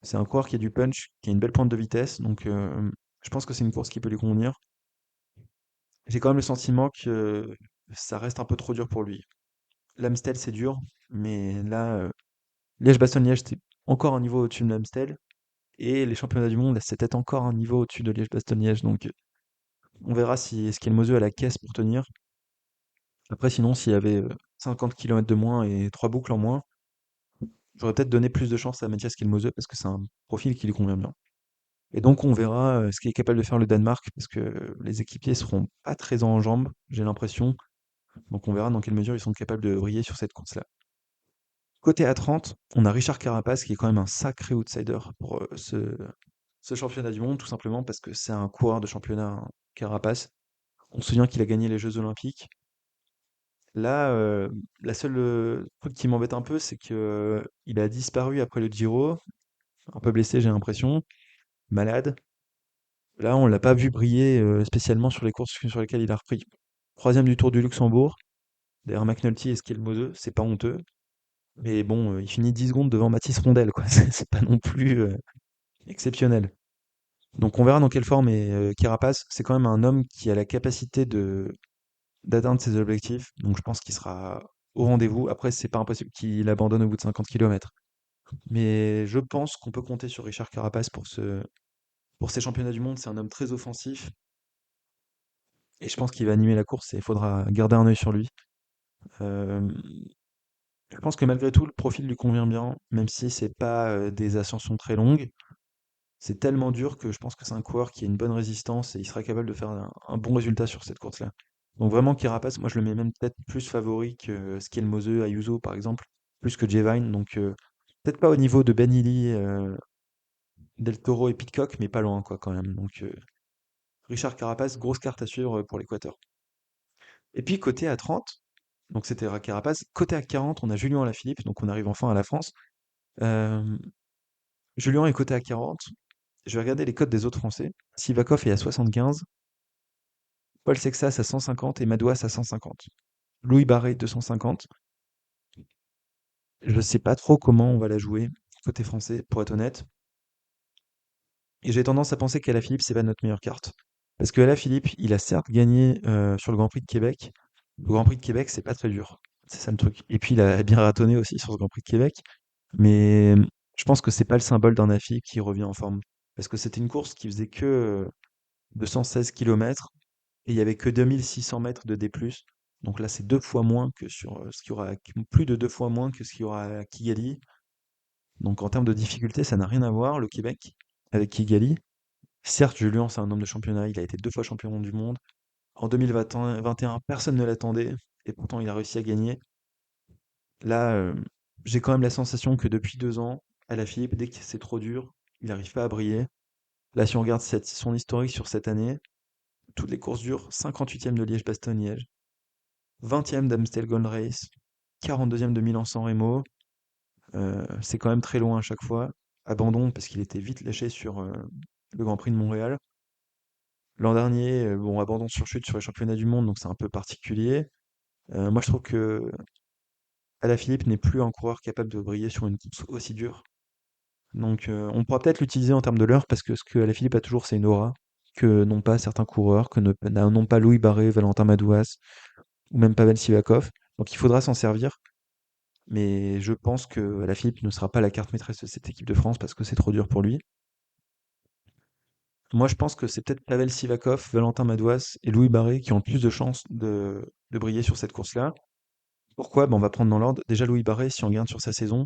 C'est un coureur qui a du punch, qui a une belle pointe de vitesse, donc je pense que c'est une course qui peut lui convenir. J'ai quand même le sentiment que ça reste un peu trop dur pour lui. L'Amstel, c'est dur, mais là, Liège-Bastogne-Liège, c'est encore un niveau au-dessus de l'Amstel. Et les championnats du monde, c'est peut-être encore un niveau au-dessus de Liège-Bastogne-Liège. Donc, on verra si Esquelmoseux a la caisse pour tenir. Après, sinon, s'il y avait 50 km de moins et 3 boucles en moins, j'aurais peut-être donné plus de chance à Mathias Esquelmoseux parce que c'est un profil qui lui convient bien. Et donc, on verra ce qu'il est capable de faire le Danemark parce que les équipiers seront pas très en jambes, j'ai l'impression. Donc, on verra dans quelle mesure ils sont capables de briller sur cette course-là. Côté A30, on a Richard Carapace qui est quand même un sacré outsider pour ce championnat du monde, tout simplement parce que c'est un coureur de championnat, hein, Carapace. On se souvient qu'il a gagné les Jeux Olympiques. Là, la seule truc qui m'embête un peu, c'est que il a disparu après le Giro, un peu blessé, j'ai l'impression, malade. Là, on l'a pas vu briller spécialement sur les courses sur lesquelles il a repris. Troisième du Tour du Luxembourg, derrière McNulty et Skelmose, c'est pas honteux. Mais bon, il finit 10 secondes devant Mathis Rondel, quoi. C'est pas non plus exceptionnel. Donc on verra dans quelle forme est Carapace. C'est quand même un homme qui a la capacité de d'atteindre ses objectifs. Donc je pense qu'il sera au rendez-vous. Après, c'est pas impossible qu'il abandonne au bout de 50 km. Mais je pense qu'on peut compter sur Richard Carapace pour ces championnats du monde. C'est un homme très offensif. Et je pense qu'il va animer la course et il faudra garder un œil sur lui. Euh, je pense que malgré tout, le profil lui convient bien, même si c'est pas des ascensions très longues. C'est tellement dur que je pense que c'est un coureur qui a une bonne résistance et il sera capable de faire un bon résultat sur cette course-là. Donc vraiment, Carapace, moi je le mets même peut-être plus favori que Skelmose, Ayuso par exemple, plus que Jevine. Donc peut-être pas au niveau de Ben Illy, Del Toro et Pitcock, mais pas loin quoi quand même. Donc Richard Carapace, grosse carte à suivre pour l'Équateur. Et puis côté A30, donc c'était Carapace. Côté A40, on a Julien Alaphilippe, donc on arrive enfin à la France. Euh, Julien est côté A40. Je vais regarder les codes des autres Français. Sivakov est à 75, Paul Sexas à 150 et Madouas à 150. Louis Barré 250. Je sais pas trop comment on va la jouer côté français, pour être honnête. Et j'ai tendance à penser qu'Alaphilippe, c'est pas notre meilleure carte. Parce que Alaphilippe, il a certes gagné sur le Grand Prix de Québec. Le Grand Prix de Québec, c'est pas très dur. C'est ça le truc. Et puis il a bien ratonné aussi sur ce Grand Prix de Québec. Mais je pense que c'est pas le symbole d'un Alaphilippe qui revient en forme. Parce que c'était une course qui faisait que 216 km. Et il y avait que 2600 mètres de D+. Donc là, c'est deux fois moins que sur ce qu'il y aura, plus de deux fois moins que ce qu'il y aura à Kigali. Donc en termes de difficulté, ça n'a rien à voir, le Québec, avec Kigali. Certes, Julien, c'est un homme de championnat, il a été deux fois champion du monde. En 2021, personne ne l'attendait, et pourtant il a réussi à gagner. Là, j'ai quand même la sensation que depuis 2 ans, à la Philippe, dès que c'est trop dur, il n'arrive pas à briller. Là, si on regarde son historique sur cette année, toutes les courses dures, 58e de Liège-Bastogne-Liège, 20e d'Amstel Gold Race, 42e de Milan-San Remo, c'est quand même très loin à chaque fois. Abandon parce qu'il était vite lâché sur le Grand Prix de Montréal. L'an dernier, bon, abandon sur chute sur les championnats du monde, donc c'est un peu particulier. Moi, je trouve que Alaphilippe n'est plus un coureur capable de briller sur une course aussi dure. Donc, on pourra peut-être l'utiliser en termes de l'heure parce que ce que Alaphilippe a toujours, c'est une aura que n'ont pas certains coureurs, que n'ont pas Louis Barré, Valentin Madouas ou même Pavel Sivakov. Donc, il faudra s'en servir. Mais je pense que Alaphilippe ne sera pas la carte maîtresse de cette équipe de France parce que c'est trop dur pour lui. Moi, je pense que c'est peut-être Pavel Sivakov, Valentin Madouas et Louis Barré qui ont le plus de chances de briller sur cette course-là. Pourquoi? Ben, on va prendre dans l'ordre. Déjà, Louis Barré, si on regarde sur sa saison,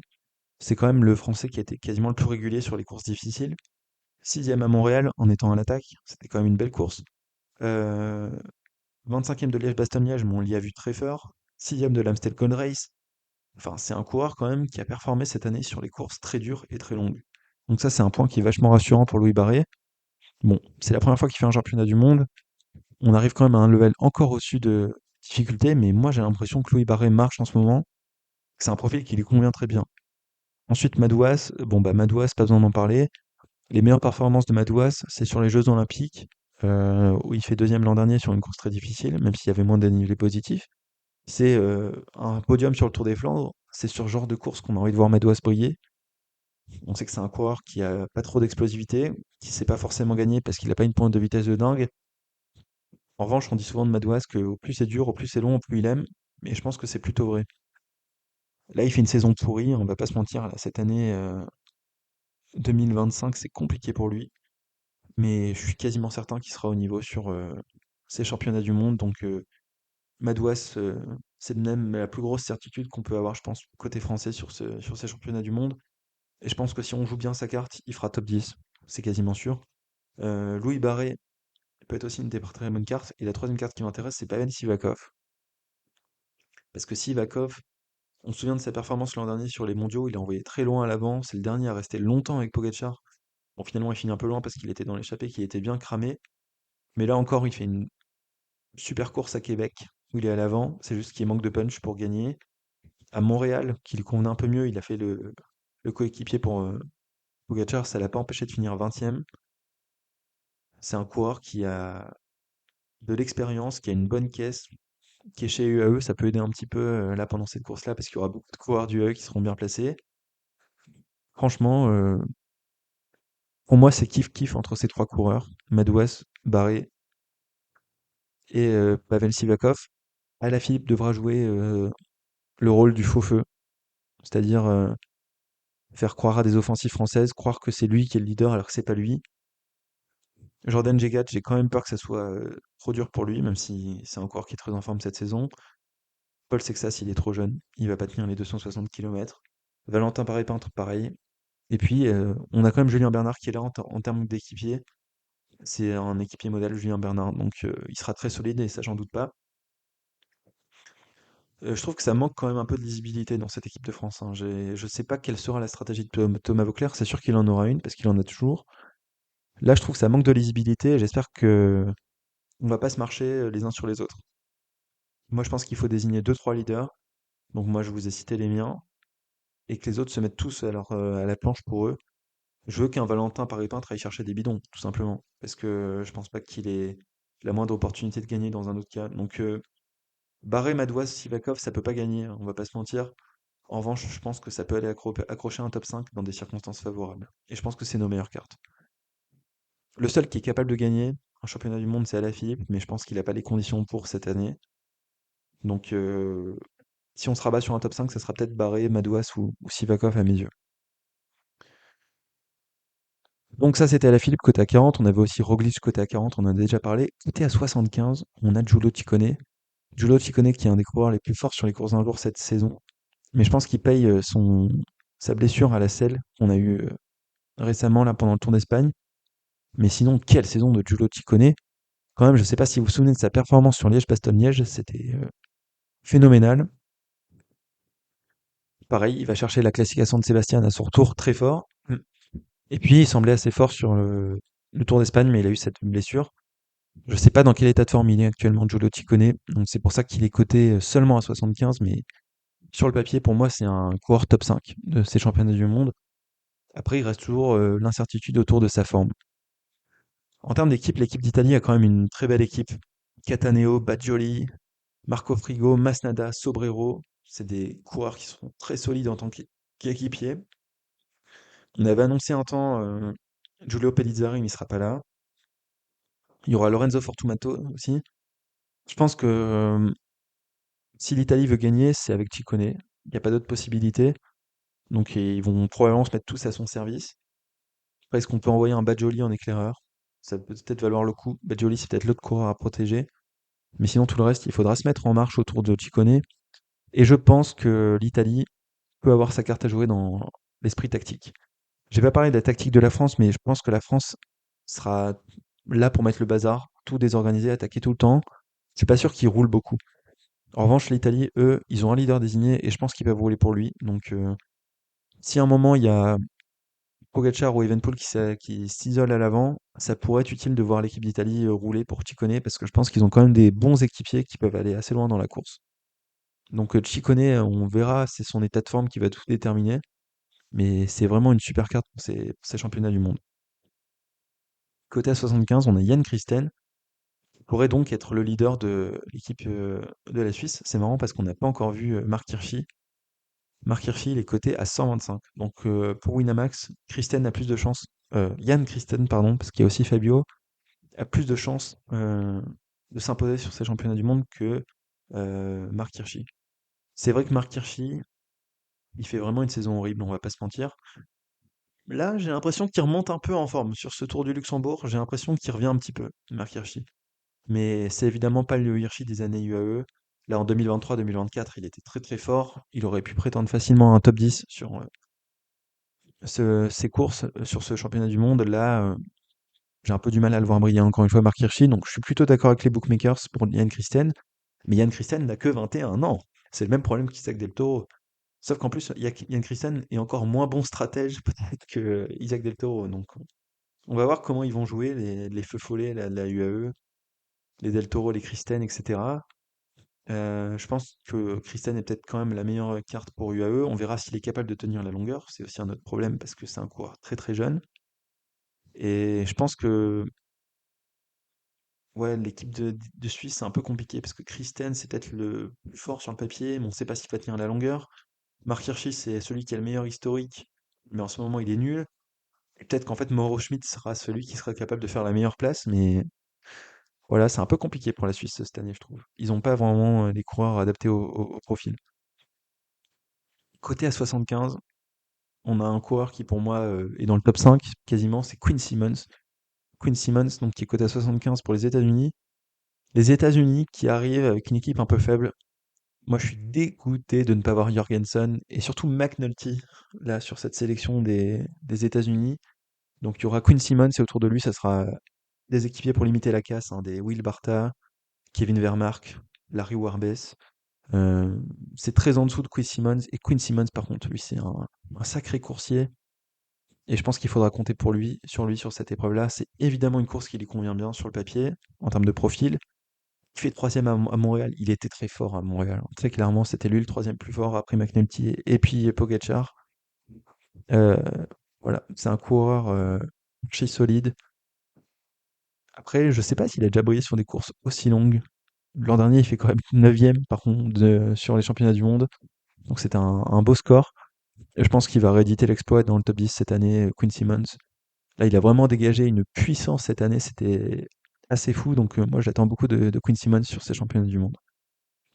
c'est quand même le Français qui a été quasiment le plus régulier sur les courses difficiles. 6e à Montréal en étant à l'attaque, c'était quand même une belle course. Euh, 25e de Liège-Bastogne-Liège, mais on l'y a vu très fort. 6e de l'Amstel Gold Race. Enfin, c'est un coureur quand même qui a performé cette année sur les courses très dures et très longues. Donc ça, c'est un point qui est vachement rassurant pour Louis Barré. Bon, c'est la première fois qu'il fait un championnat du monde. On arrive quand même à un level encore au-dessus de difficultés, mais moi j'ai l'impression que Louis Barré marche en ce moment, que c'est un profil qui lui convient très bien. Ensuite, Madouas, bon bah Madouas, pas besoin d'en parler. Les meilleures performances de Madouas, c'est sur les Jeux Olympiques, où il fait deuxième l'an dernier sur une course très difficile, même s'il y avait moins de dénivelé positif. C'est un podium sur le Tour des Flandres. C'est sur ce genre de course qu'on a envie de voir Madouas briller. On sait que c'est un coureur qui a pas trop d'explosivité, qui sait pas forcément gagner parce qu'il a pas une pointe de vitesse de dingue. En revanche, on dit souvent de Madouas que au plus c'est dur, au plus c'est long, au plus il aime. Mais je pense que c'est plutôt vrai. Là, il fait une saison pourrie, on va pas se mentir. Là, cette année 2025, c'est compliqué pour lui. Mais je suis quasiment certain qu'il sera au niveau sur ces championnats du monde. Donc Madouas, c'est même la plus grosse certitude qu'on peut avoir, je pense, côté français sur ces championnats du monde. Et je pense que si on joue bien sa carte, il fera top 10. C'est quasiment sûr. Louis Barré peut être aussi une des très bonnes cartes. Et la troisième carte qui m'intéresse, c'est Pavel Sivakov. Parce que Sivakov, on se souvient de sa performance l'an dernier sur les mondiaux, il a envoyé très loin à l'avant. C'est le dernier à rester longtemps avec Pogacar. Bon, finalement, il finit un peu loin parce qu'il était dans l'échappée, qu'il était bien cramé. Mais là encore, il fait une super course à Québec, où il est à l'avant. C'est juste qu'il manque de punch pour gagner. À Montréal, qui lui convenait un peu mieux, il a fait le coéquipier pour Pogacar. Ça l'a pas empêché de finir 20e. C'est un coureur qui a de l'expérience, qui a une bonne caisse, qui est chez UAE. Ça peut aider un petit peu là pendant cette course-là, parce qu'il y aura beaucoup de coureurs du UAE qui seront bien placés. Franchement, pour moi, c'est kiff-kiff entre ces trois coureurs, Madouas, Barré et Pavel Sivakov. Alaphilippe devra jouer le rôle du faux-feu, c'est-à-dire faire croire à des offensives françaises, croire que c'est lui qui est le leader alors que c'est pas lui. Jordan Jegat, j'ai quand même peur que ça soit trop dur pour lui, même si c'est un coureur qui est très en forme cette saison. Paul Sexas, il est trop jeune, il va pas tenir les 260 km. Valentin Paré-Peintre, pareil. Et puis, on a quand même Julien Bernard qui est là en termes d'équipier. C'est un équipier modèle, Julien Bernard, donc il sera très solide et ça, j'en doute pas. Je trouve que ça manque quand même un peu de lisibilité dans cette équipe de France, hein. Je sais pas quelle sera la stratégie de Thomas Voeckler, c'est sûr qu'il en aura une parce qu'il en a toujours. Là, je trouve que ça manque de lisibilité et j'espère que on va pas se marcher les uns sur les autres. Moi, je pense qu'il faut désigner deux trois leaders. Donc moi, je vous ai cité les miens et que les autres se mettent tous à la planche pour eux. Je veux qu'un Valentin Paré-Peintre aille chercher des bidons, tout simplement, parce que je pense pas qu'il ait la moindre opportunité de gagner dans un autre cas. Donc Barré, Madouas, Sivakov, ça peut pas gagner, hein, on va pas se mentir. En revanche, je pense que ça peut aller accrocher un top 5 dans des circonstances favorables. Et je pense que c'est nos meilleures cartes. Le seul qui est capable de gagner un championnat du monde, c'est Alaphilippe, mais je pense qu'il n'a pas les conditions pour cette année. Donc, si on se rabat sur un top 5, ça sera peut-être Barré, Madouas ou Sivakov à mes yeux. Donc ça, c'était Alaphilippe côté à 40. On avait aussi Roglic côté à 40, on en a déjà parlé. Côté à 75, on a Giulio Ciccone. Giulio Ciccone qui est un des coureurs les plus forts sur les courses d'un jour cette saison. Mais je pense qu'il paye sa blessure à la selle qu'on a eue récemment là pendant le Tour d'Espagne. Mais sinon, quelle saison de Giulio Ciccone. Quand même, je ne sais pas si vous vous souvenez de sa performance sur Liège-Bastogne-Liège, c'était phénoménal. Pareil, il va chercher la classique à San Sébastien à son retour très fort. Et puis, il semblait assez fort sur le Tour d'Espagne, mais il a eu cette blessure. Je ne sais pas dans quel état de forme il est actuellement, Giulio Ciccone. Donc, c'est pour ça qu'il est coté seulement à 75, mais sur le papier, pour moi, c'est un coureur top 5 de ces championnats du monde. Après, il reste toujours l'incertitude autour de sa forme. En termes d'équipe, l'équipe d'Italie a quand même une très belle équipe. Cataneo, Baggioli, Marco Frigo, Masnada, Sobrero, c'est des coureurs qui sont très solides en tant qu'équipiers. On avait annoncé un temps Giulio Pellizzari, mais il sera pas là. Il y aura Lorenzo Fortunato aussi. Je pense que si l'Italie veut gagner, c'est avec Ciccone. Il n'y a pas d'autre possibilité. Donc ils vont probablement se mettre tous à son service. Après, est-ce qu'on peut envoyer un Badjoli en éclaireur? Ça peut peut-être valoir le coup. Badjoli, c'est peut-être l'autre coureur à protéger. Mais sinon, tout le reste, il faudra se mettre en marche autour de Ciccone. Et je pense que l'Italie peut avoir sa carte à jouer dans l'esprit tactique. J'ai pas parlé de la tactique de la France, mais je pense que la France sera là pour mettre le bazar, tout désorganiser, attaquer tout le temps. Je suis pas sûr qu'ils roulent beaucoup. En revanche, l'Italie, eux, ils ont un leader désigné et je pense qu'ils peuvent rouler pour lui. Donc, si à un moment il y a Pogacar ou Evenepoel qui s'isole à l'avant, ça pourrait être utile de voir l'équipe d'Italie rouler pour Ciccone parce que je pense qu'ils ont quand même des bons équipiers qui peuvent aller assez loin dans la course. Donc Ciccone, on verra, c'est son état de forme qui va tout déterminer, mais c'est vraiment une super carte pour ces championnats du monde. Côté à 75, on a Yann Christen, qui pourrait donc être le leader de l'équipe de la Suisse. C'est marrant parce qu'on n'a pas encore vu Marc Hirschi. Marc Hirschi, il est coté à 125. Donc pour Winamax, Christen a plus de chances. Yann Christen, pardon, parce qu'il y a aussi Fabio, a plus de chances de s'imposer sur ces championnats du monde que Marc Hirschi. C'est vrai que Marc Hirschi, il fait vraiment une saison horrible, on va pas se mentir. Là, j'ai l'impression qu'il remonte un peu en forme. Sur ce Tour du Luxembourg, j'ai l'impression qu'il revient un petit peu, Marc Hirschi. Mais c'est évidemment pas le Hirschi des années UAE. Là, en 2023-2024, il était très très fort. Il aurait pu prétendre facilement à un top 10 sur ces courses, sur ce championnat du monde. Là, j'ai un peu du mal à le voir briller encore une fois, Marc Hirschi. Donc, je suis plutôt d'accord avec les bookmakers pour Yann Christen. Mais Yann Christen n'a que 21 ans. C'est le même problème qu'Isaac Del Toro. Sauf qu'en plus, Yann Christen est encore moins bon stratège peut-être que Isaac Del Toro. Donc, on va voir comment ils vont jouer les feux follets, la UAE, les Del Toro, les Christen, etc. Je pense que Christen est peut-être quand même la meilleure carte pour UAE. On verra s'il est capable de tenir la longueur. C'est aussi un autre problème parce que c'est un coureur très très jeune. Et je pense que ouais, l'équipe de Suisse, c'est un peu compliqué parce que Christen, c'est peut-être le plus fort sur le papier, mais on ne sait pas s'il va tenir la longueur. Mark Hirschi, c'est celui qui a le meilleur historique, mais en ce moment, il est nul. Et peut-être qu'en fait, Mauro Schmidt sera celui qui sera capable de faire la meilleure place, mais voilà, c'est un peu compliqué pour la Suisse cette année, je trouve. Ils n'ont pas vraiment les coureurs adaptés au profil. Côté à 75, on a un coureur qui pour moi est dans le top 5 quasiment, c'est Quinn Simmons. Quinn Simmons, donc qui est coté à 75 pour les États-Unis. Les États-Unis qui arrivent avec une équipe un peu faible. Moi, je suis dégoûté de ne pas voir Jorgensen et surtout McNulty là sur cette sélection des États-Unis. Donc il y aura Quinn Simmons et autour de lui, ça sera des équipiers pour limiter la casse, hein, des Will Barta, Kevin Vermark, Larry Warbess. Euh, c'est très en dessous de Quinn Simmons. Et Quinn Simmons, par contre, lui, c'est un sacré coursier. Et je pense qu'il faudra compter pour lui, sur cette épreuve-là. C'est évidemment une course qui lui convient bien sur le papier, en termes de profil. Il fait troisième à Montréal. Il était très fort à Montréal. Très clairement, c'était lui le troisième plus fort après McNulty et puis Pogacar. Euh, voilà, c'est un coureur archi solide. Après, je sais pas s'il a déjà brillé sur des courses aussi longues. L'an dernier, il fait quand même 9e par contre sur les championnats du monde. Donc c'est un beau score. Et je pense qu'il va rééditer l'exploit dans le top 10 cette année, Quinn Simmons. Là, il a vraiment dégagé une puissance cette année, c'était assez fou. Donc moi, j'attends beaucoup de Quinn Simmons sur ces championnats du monde.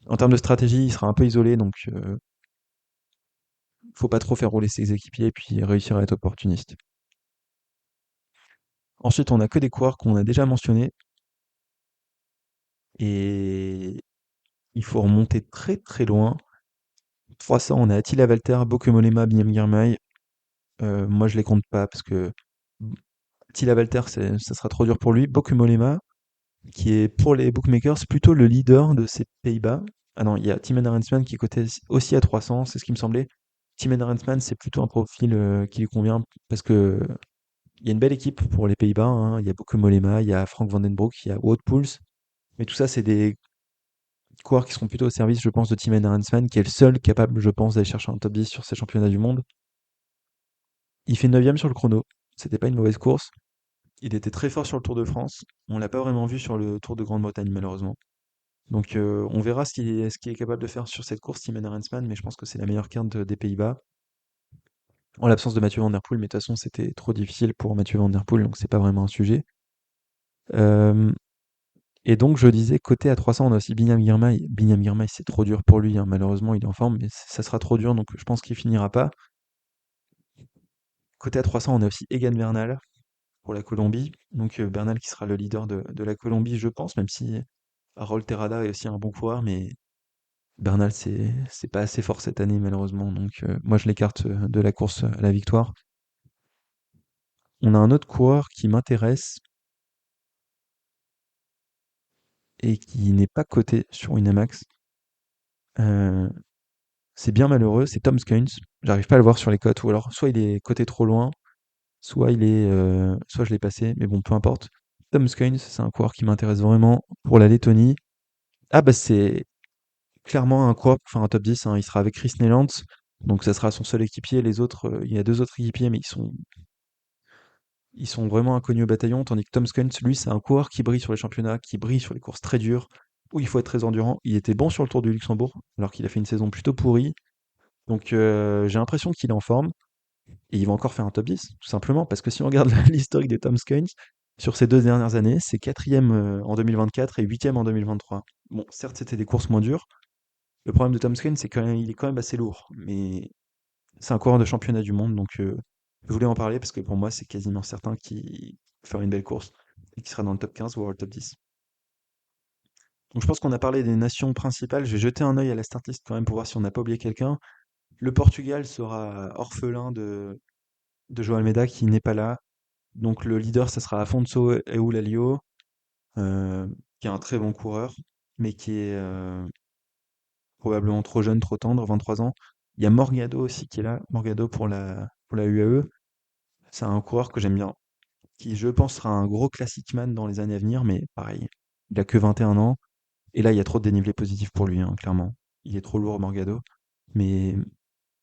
En termes de stratégie, il sera un peu isolé, donc faut pas trop faire rouler ses équipiers et puis réussir à être opportuniste. Ensuite, on a que des coureurs qu'on a déjà mentionnés et il faut remonter très très loin. 300, on a Attila Valter, Bauke Mollema, Binyam Girmay. Moi, je les compte pas parce que Attila Valter, ça sera trop dur pour lui. Bauke Mollema, qui est pour les bookmakers plutôt le leader de ces Pays-Bas. Ah non, il y a Timen Arensman qui est coté aussi à 300, c'est ce qui me semblait. Timen Arensman, c'est plutôt un profil qui lui convient parce que il y a une belle équipe pour les Pays-Bas, hein. Il y a Bauke Mollema, il y a Frank Vandenbroek, il y a Wout Poels. Mais tout ça, c'est des coureurs qui seront plutôt au service, je pense, de Timen Arensman, qui est le seul capable, je pense, d'aller chercher un top 10 sur ces championnats du monde. Il fait 9e sur le chrono. C'était pas une mauvaise course. Il était très fort sur le Tour de France. On l'a pas vraiment vu sur le Tour de Grande-Bretagne, malheureusement. Donc on verra ce qu'il est capable de faire sur cette course, Timen Arensman, mais je pense que c'est la meilleure carte des Pays-Bas. En l'absence de Mathieu Van Der Poel, mais de toute façon c'était trop difficile pour Mathieu Van Der Poel, donc c'est pas vraiment un sujet. Euh, et donc je disais, côté à 300, on a aussi Binyam Girmay. Binyam Girmay, c'est trop dur pour lui, hein. Malheureusement il est en forme, mais ça sera trop dur, donc je pense qu'il finira pas. Côté à 300, on a aussi Egan Bernal pour la Colombie. Donc Bernal qui sera le leader de la Colombie, je pense, même si Harold Terrada est aussi un bon coureur, mais Bernal, c'est pas assez fort cette année, malheureusement. Donc, moi, je l'écarte de la course à la victoire. On a un autre coureur qui m'intéresse et qui n'est pas coté sur Winamax. Euh, c'est bien malheureux, c'est Tom Skuns. J'arrive pas à le voir sur les cotes, ou alors soit il est coté trop loin, soit je l'ai passé, mais bon, peu importe. Tom Skynes, c'est un coureur qui m'intéresse vraiment pour la Lettonie. Ah bah c'est clairement un coureur pour faire un top 10, hein. Il sera avec Chris Neylands, donc ça sera son seul équipier. Les autres, il y a deux autres équipiers, mais ils sont vraiment inconnus au bataillon, tandis que Tom Skynes, lui, c'est un coureur qui brille sur les championnats, qui brille sur les courses très dures, où il faut être très endurant. Il était bon sur le Tour du Luxembourg, alors qu'il a fait une saison plutôt pourrie. Donc j'ai l'impression qu'il est en forme, et il va encore faire un top 10, tout simplement, parce que si on regarde l'historique des Tom Skynes, sur ces 2 dernières années, c'est quatrième en 2024 et huitième en 2023. Bon, certes, c'était des courses moins dures. Le problème de Tom Skynes, c'est qu'il est quand même assez lourd, mais c'est un coureur de championnat du monde, donc je voulais en parler parce que pour moi, c'est quasiment certain qu'il va faire une belle course et qu'il sera dans le top 15 voire le top 10. Donc je pense qu'on a parlé des nations principales. Je vais jeter un œil à la start list quand même pour voir si on n'a pas oublié quelqu'un. Le Portugal sera orphelin de João Almeida qui n'est pas là. Donc le leader, ça sera Afonso Eulalio, euh, qui est un très bon coureur, mais qui est probablement trop jeune, trop tendre, 23 ans. Il y a Morgado aussi qui est là, Morgado pour la UAE. C'est un coureur que j'aime bien, qui je pense sera un gros classic man dans les années à venir, mais pareil, il a que 21 ans, et là il y a trop de dénivelé positif pour lui, hein, clairement. Il est trop lourd, Morgado, mais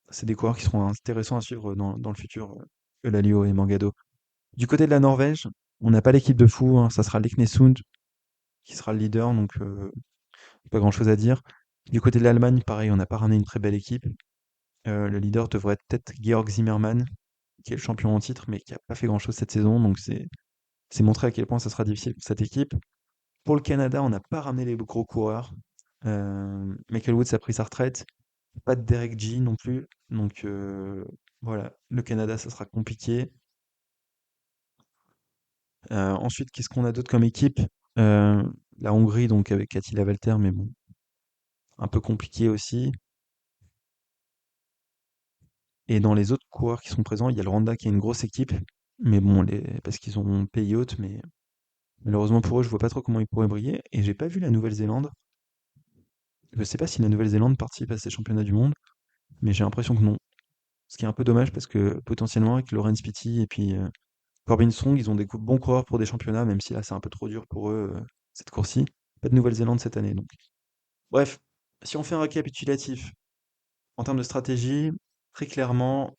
c'est des coureurs qui seront intéressants à suivre dans le futur, Eulalio et Morgado. Du côté de la Norvège, on n'a pas l'équipe de fou, hein, ça sera Leknesund qui sera le leader, donc pas grand-chose à dire. Du côté de l'Allemagne, pareil, on n'a pas ramené une très belle équipe. Le leader devrait être peut-être Georg Zimmermann, qui est le champion en titre, mais qui n'a pas fait grand-chose cette saison, donc c'est montrer à quel point ça sera difficile pour cette équipe. Pour le Canada, on n'a pas ramené les gros coureurs. Michael Woods a pris sa retraite. Pas de Derek G non plus. Donc voilà, le Canada, ça sera compliqué. Ensuite, qu'est-ce qu'on a d'autre comme équipe? Euh, la Hongrie, donc avec Attila Valter, mais bon, un peu compliqué aussi. Et dans les autres coureurs qui sont présents, il y a le Rwanda qui est une grosse équipe. Mais bon, parce qu'ils ont pays haute, mais malheureusement pour eux, je vois pas trop comment ils pourraient briller. Et j'ai pas vu la Nouvelle-Zélande. Je sais pas si la Nouvelle-Zélande participe à ces championnats du monde, mais j'ai l'impression que non. Ce qui est un peu dommage parce que potentiellement avec Laurent Spitty et puis Corbin Strong, ils ont des bons coureurs pour des championnats, même si là c'est un peu trop dur pour eux, cette course-ci. Pas de Nouvelle-Zélande cette année donc. Bref, si on fait un récapitulatif en termes de stratégie, très clairement,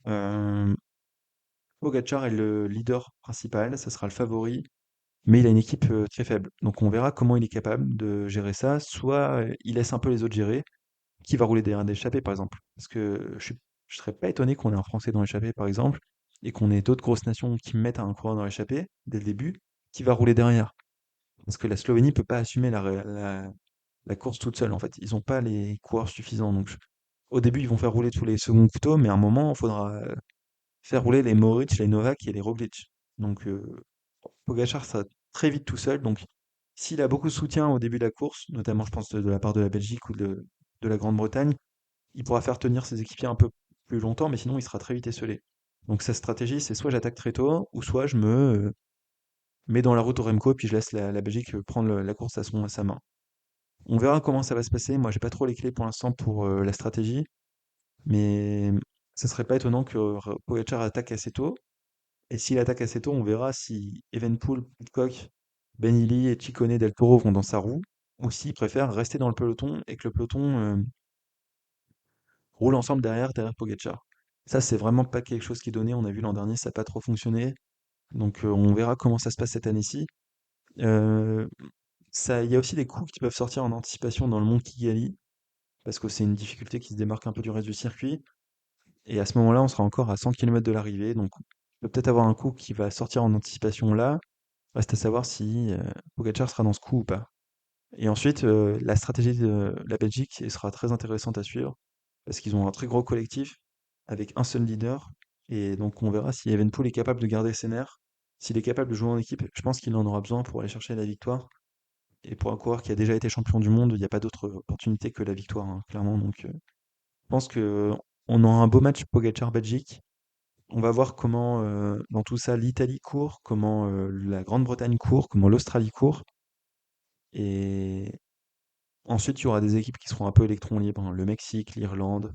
Pogacar est le leader principal, ça sera le favori, mais il a une équipe très faible. Donc on verra comment il est capable de gérer ça. Soit il laisse un peu les autres gérer, qui va rouler derrière l'échappée par exemple. Parce que je serais pas étonné qu'on ait un Français dans l'échappée par exemple, et qu'on ait d'autres grosses nations qui mettent un coureur dans l'échappée dès le début, qui va rouler derrière. Parce que la Slovénie peut pas assumer la course toute seule en fait. Ils ont pas les coureurs suffisants. Donc au début ils vont faire rouler tous les seconds couteaux, mais à un moment il faudra faire rouler les Moritz, les Novak et les Roglic. Donc Pogacar sera très vite tout seul. Donc s'il a beaucoup de soutien au début de la course, notamment je pense de la part de la Belgique ou de la Grande-Bretagne, il pourra faire tenir ses équipiers un peu plus longtemps, mais sinon il sera très vite esselé. Donc sa stratégie, c'est soit j'attaque très tôt, ou soit je me mets dans la route au Remco, puis je laisse la Belgique prendre la course à sa main. On verra comment ça va se passer. Moi, j'ai pas trop les clés pour l'instant pour la stratégie, mais ce serait pas étonnant que Pogacar attaque assez tôt. Et s'il attaque assez tôt, on verra si Evenpool, Pidcock, Ben Illy et Ciccone Del Toro vont dans sa roue, ou s'il préfère rester dans le peloton et que le peloton roule ensemble derrière Pogacar. Ça, c'est vraiment pas quelque chose qui est donné. On a vu l'an dernier, ça n'a pas trop fonctionné. Donc, on verra comment ça se passe cette année-ci. Euh, il y a aussi des coups qui peuvent sortir en anticipation dans le Mont Kigali, parce que c'est une difficulté qui se démarque un peu du reste du circuit. Et à ce moment-là, on sera encore à 100 km de l'arrivée. Donc, on peut peut-être avoir un coup qui va sortir en anticipation là. Reste à savoir si Pogacar sera dans ce coup ou pas. Et ensuite, la stratégie de la Belgique elle sera très intéressante à suivre parce qu'ils ont un très gros collectif avec un seul leader. Et donc, on verra si Evenpool est capable de garder ses nerfs. S'il est capable de jouer en équipe, je pense qu'il en aura besoin pour aller chercher la victoire. Et pour un coureur qui a déjà été champion du monde, il n'y a pas d'autre opportunité que la victoire, hein, clairement. Donc, je pense que on aura un beau match Pogacar-Belgique. On va voir comment, dans tout ça, l'Italie court, comment la Grande-Bretagne court, comment l'Australie court. Et ensuite, il y aura des équipes qui seront un peu électrons libres, hein. Le Mexique, l'Irlande,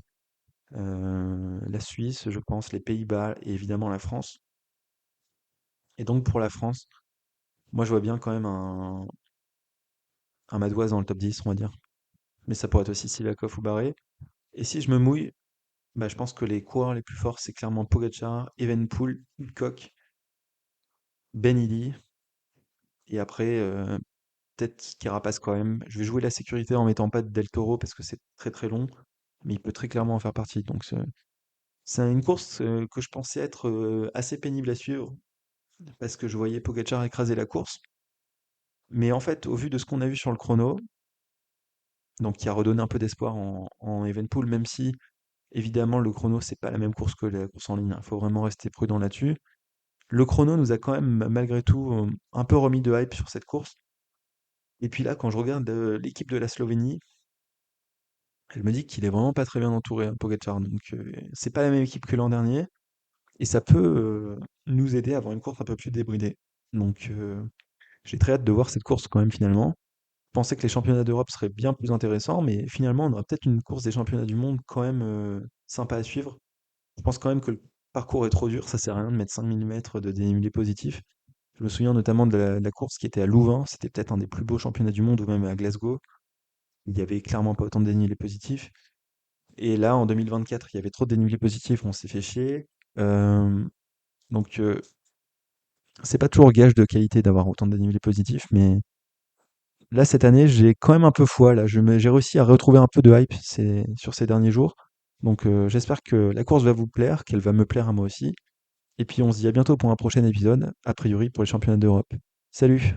la Suisse, je pense, les Pays-Bas et évidemment la France. Et donc pour la France, moi je vois bien quand même un Madoise dans le top 10, on va dire. Mais ça pourrait être aussi Sivakov ou Barré. Et si je me mouille, bah, je pense que les coureurs les plus forts, c'est clairement Pogacar, Evenepoel, Pidcock, Ben Illy, et après, peut-être Carapaz quand même. Je vais jouer la sécurité en mettant pas de Del Toro parce que c'est très très long, mais il peut très clairement en faire partie. Donc c'est une course que je pensais être assez pénible à suivre parce que je voyais Pogacar écraser la course. Mais en fait, au vu de ce qu'on a vu sur le chrono, donc qui a redonné un peu d'espoir en Evenepoel, même si évidemment le chrono c'est pas la même course que la course en ligne. Il faut vraiment rester prudent là-dessus. Le chrono nous a quand même malgré tout un peu remis de hype sur cette course. Et puis là, quand je regarde l'équipe de la Slovénie, elle me dit qu'il est vraiment pas très bien entouré, hein, Pogacar. Donc c'est pas la même équipe que l'an dernier. Et ça peut nous aider à avoir une course un peu plus débridée. Donc j'ai très hâte de voir cette course quand même finalement. Je pensais que les championnats d'Europe seraient bien plus intéressants, mais finalement on aura peut-être une course des championnats du monde quand même sympa à suivre. Je pense quand même que le parcours est trop dur, ça sert à rien de mettre 5000 mètres de dénivelé positif. Je me souviens notamment de la course qui était à Louvain, c'était peut-être un des plus beaux championnats du monde, ou même à Glasgow. Il y avait clairement pas autant de dénivelé positif. Et là, en 2024, il y avait trop de dénivelé positif, on s'est fait chier. Euh, donc, c'est pas toujours gage de qualité d'avoir autant de dénivelé positif, mais là, cette année, j'ai quand même un peu foi. Là, j'ai réussi à retrouver un peu de hype sur ces derniers jours. Donc, j'espère que la course va vous plaire, qu'elle va me plaire à moi aussi. Et puis, on se dit à bientôt pour un prochain épisode, a priori pour les championnats d'Europe. Salut!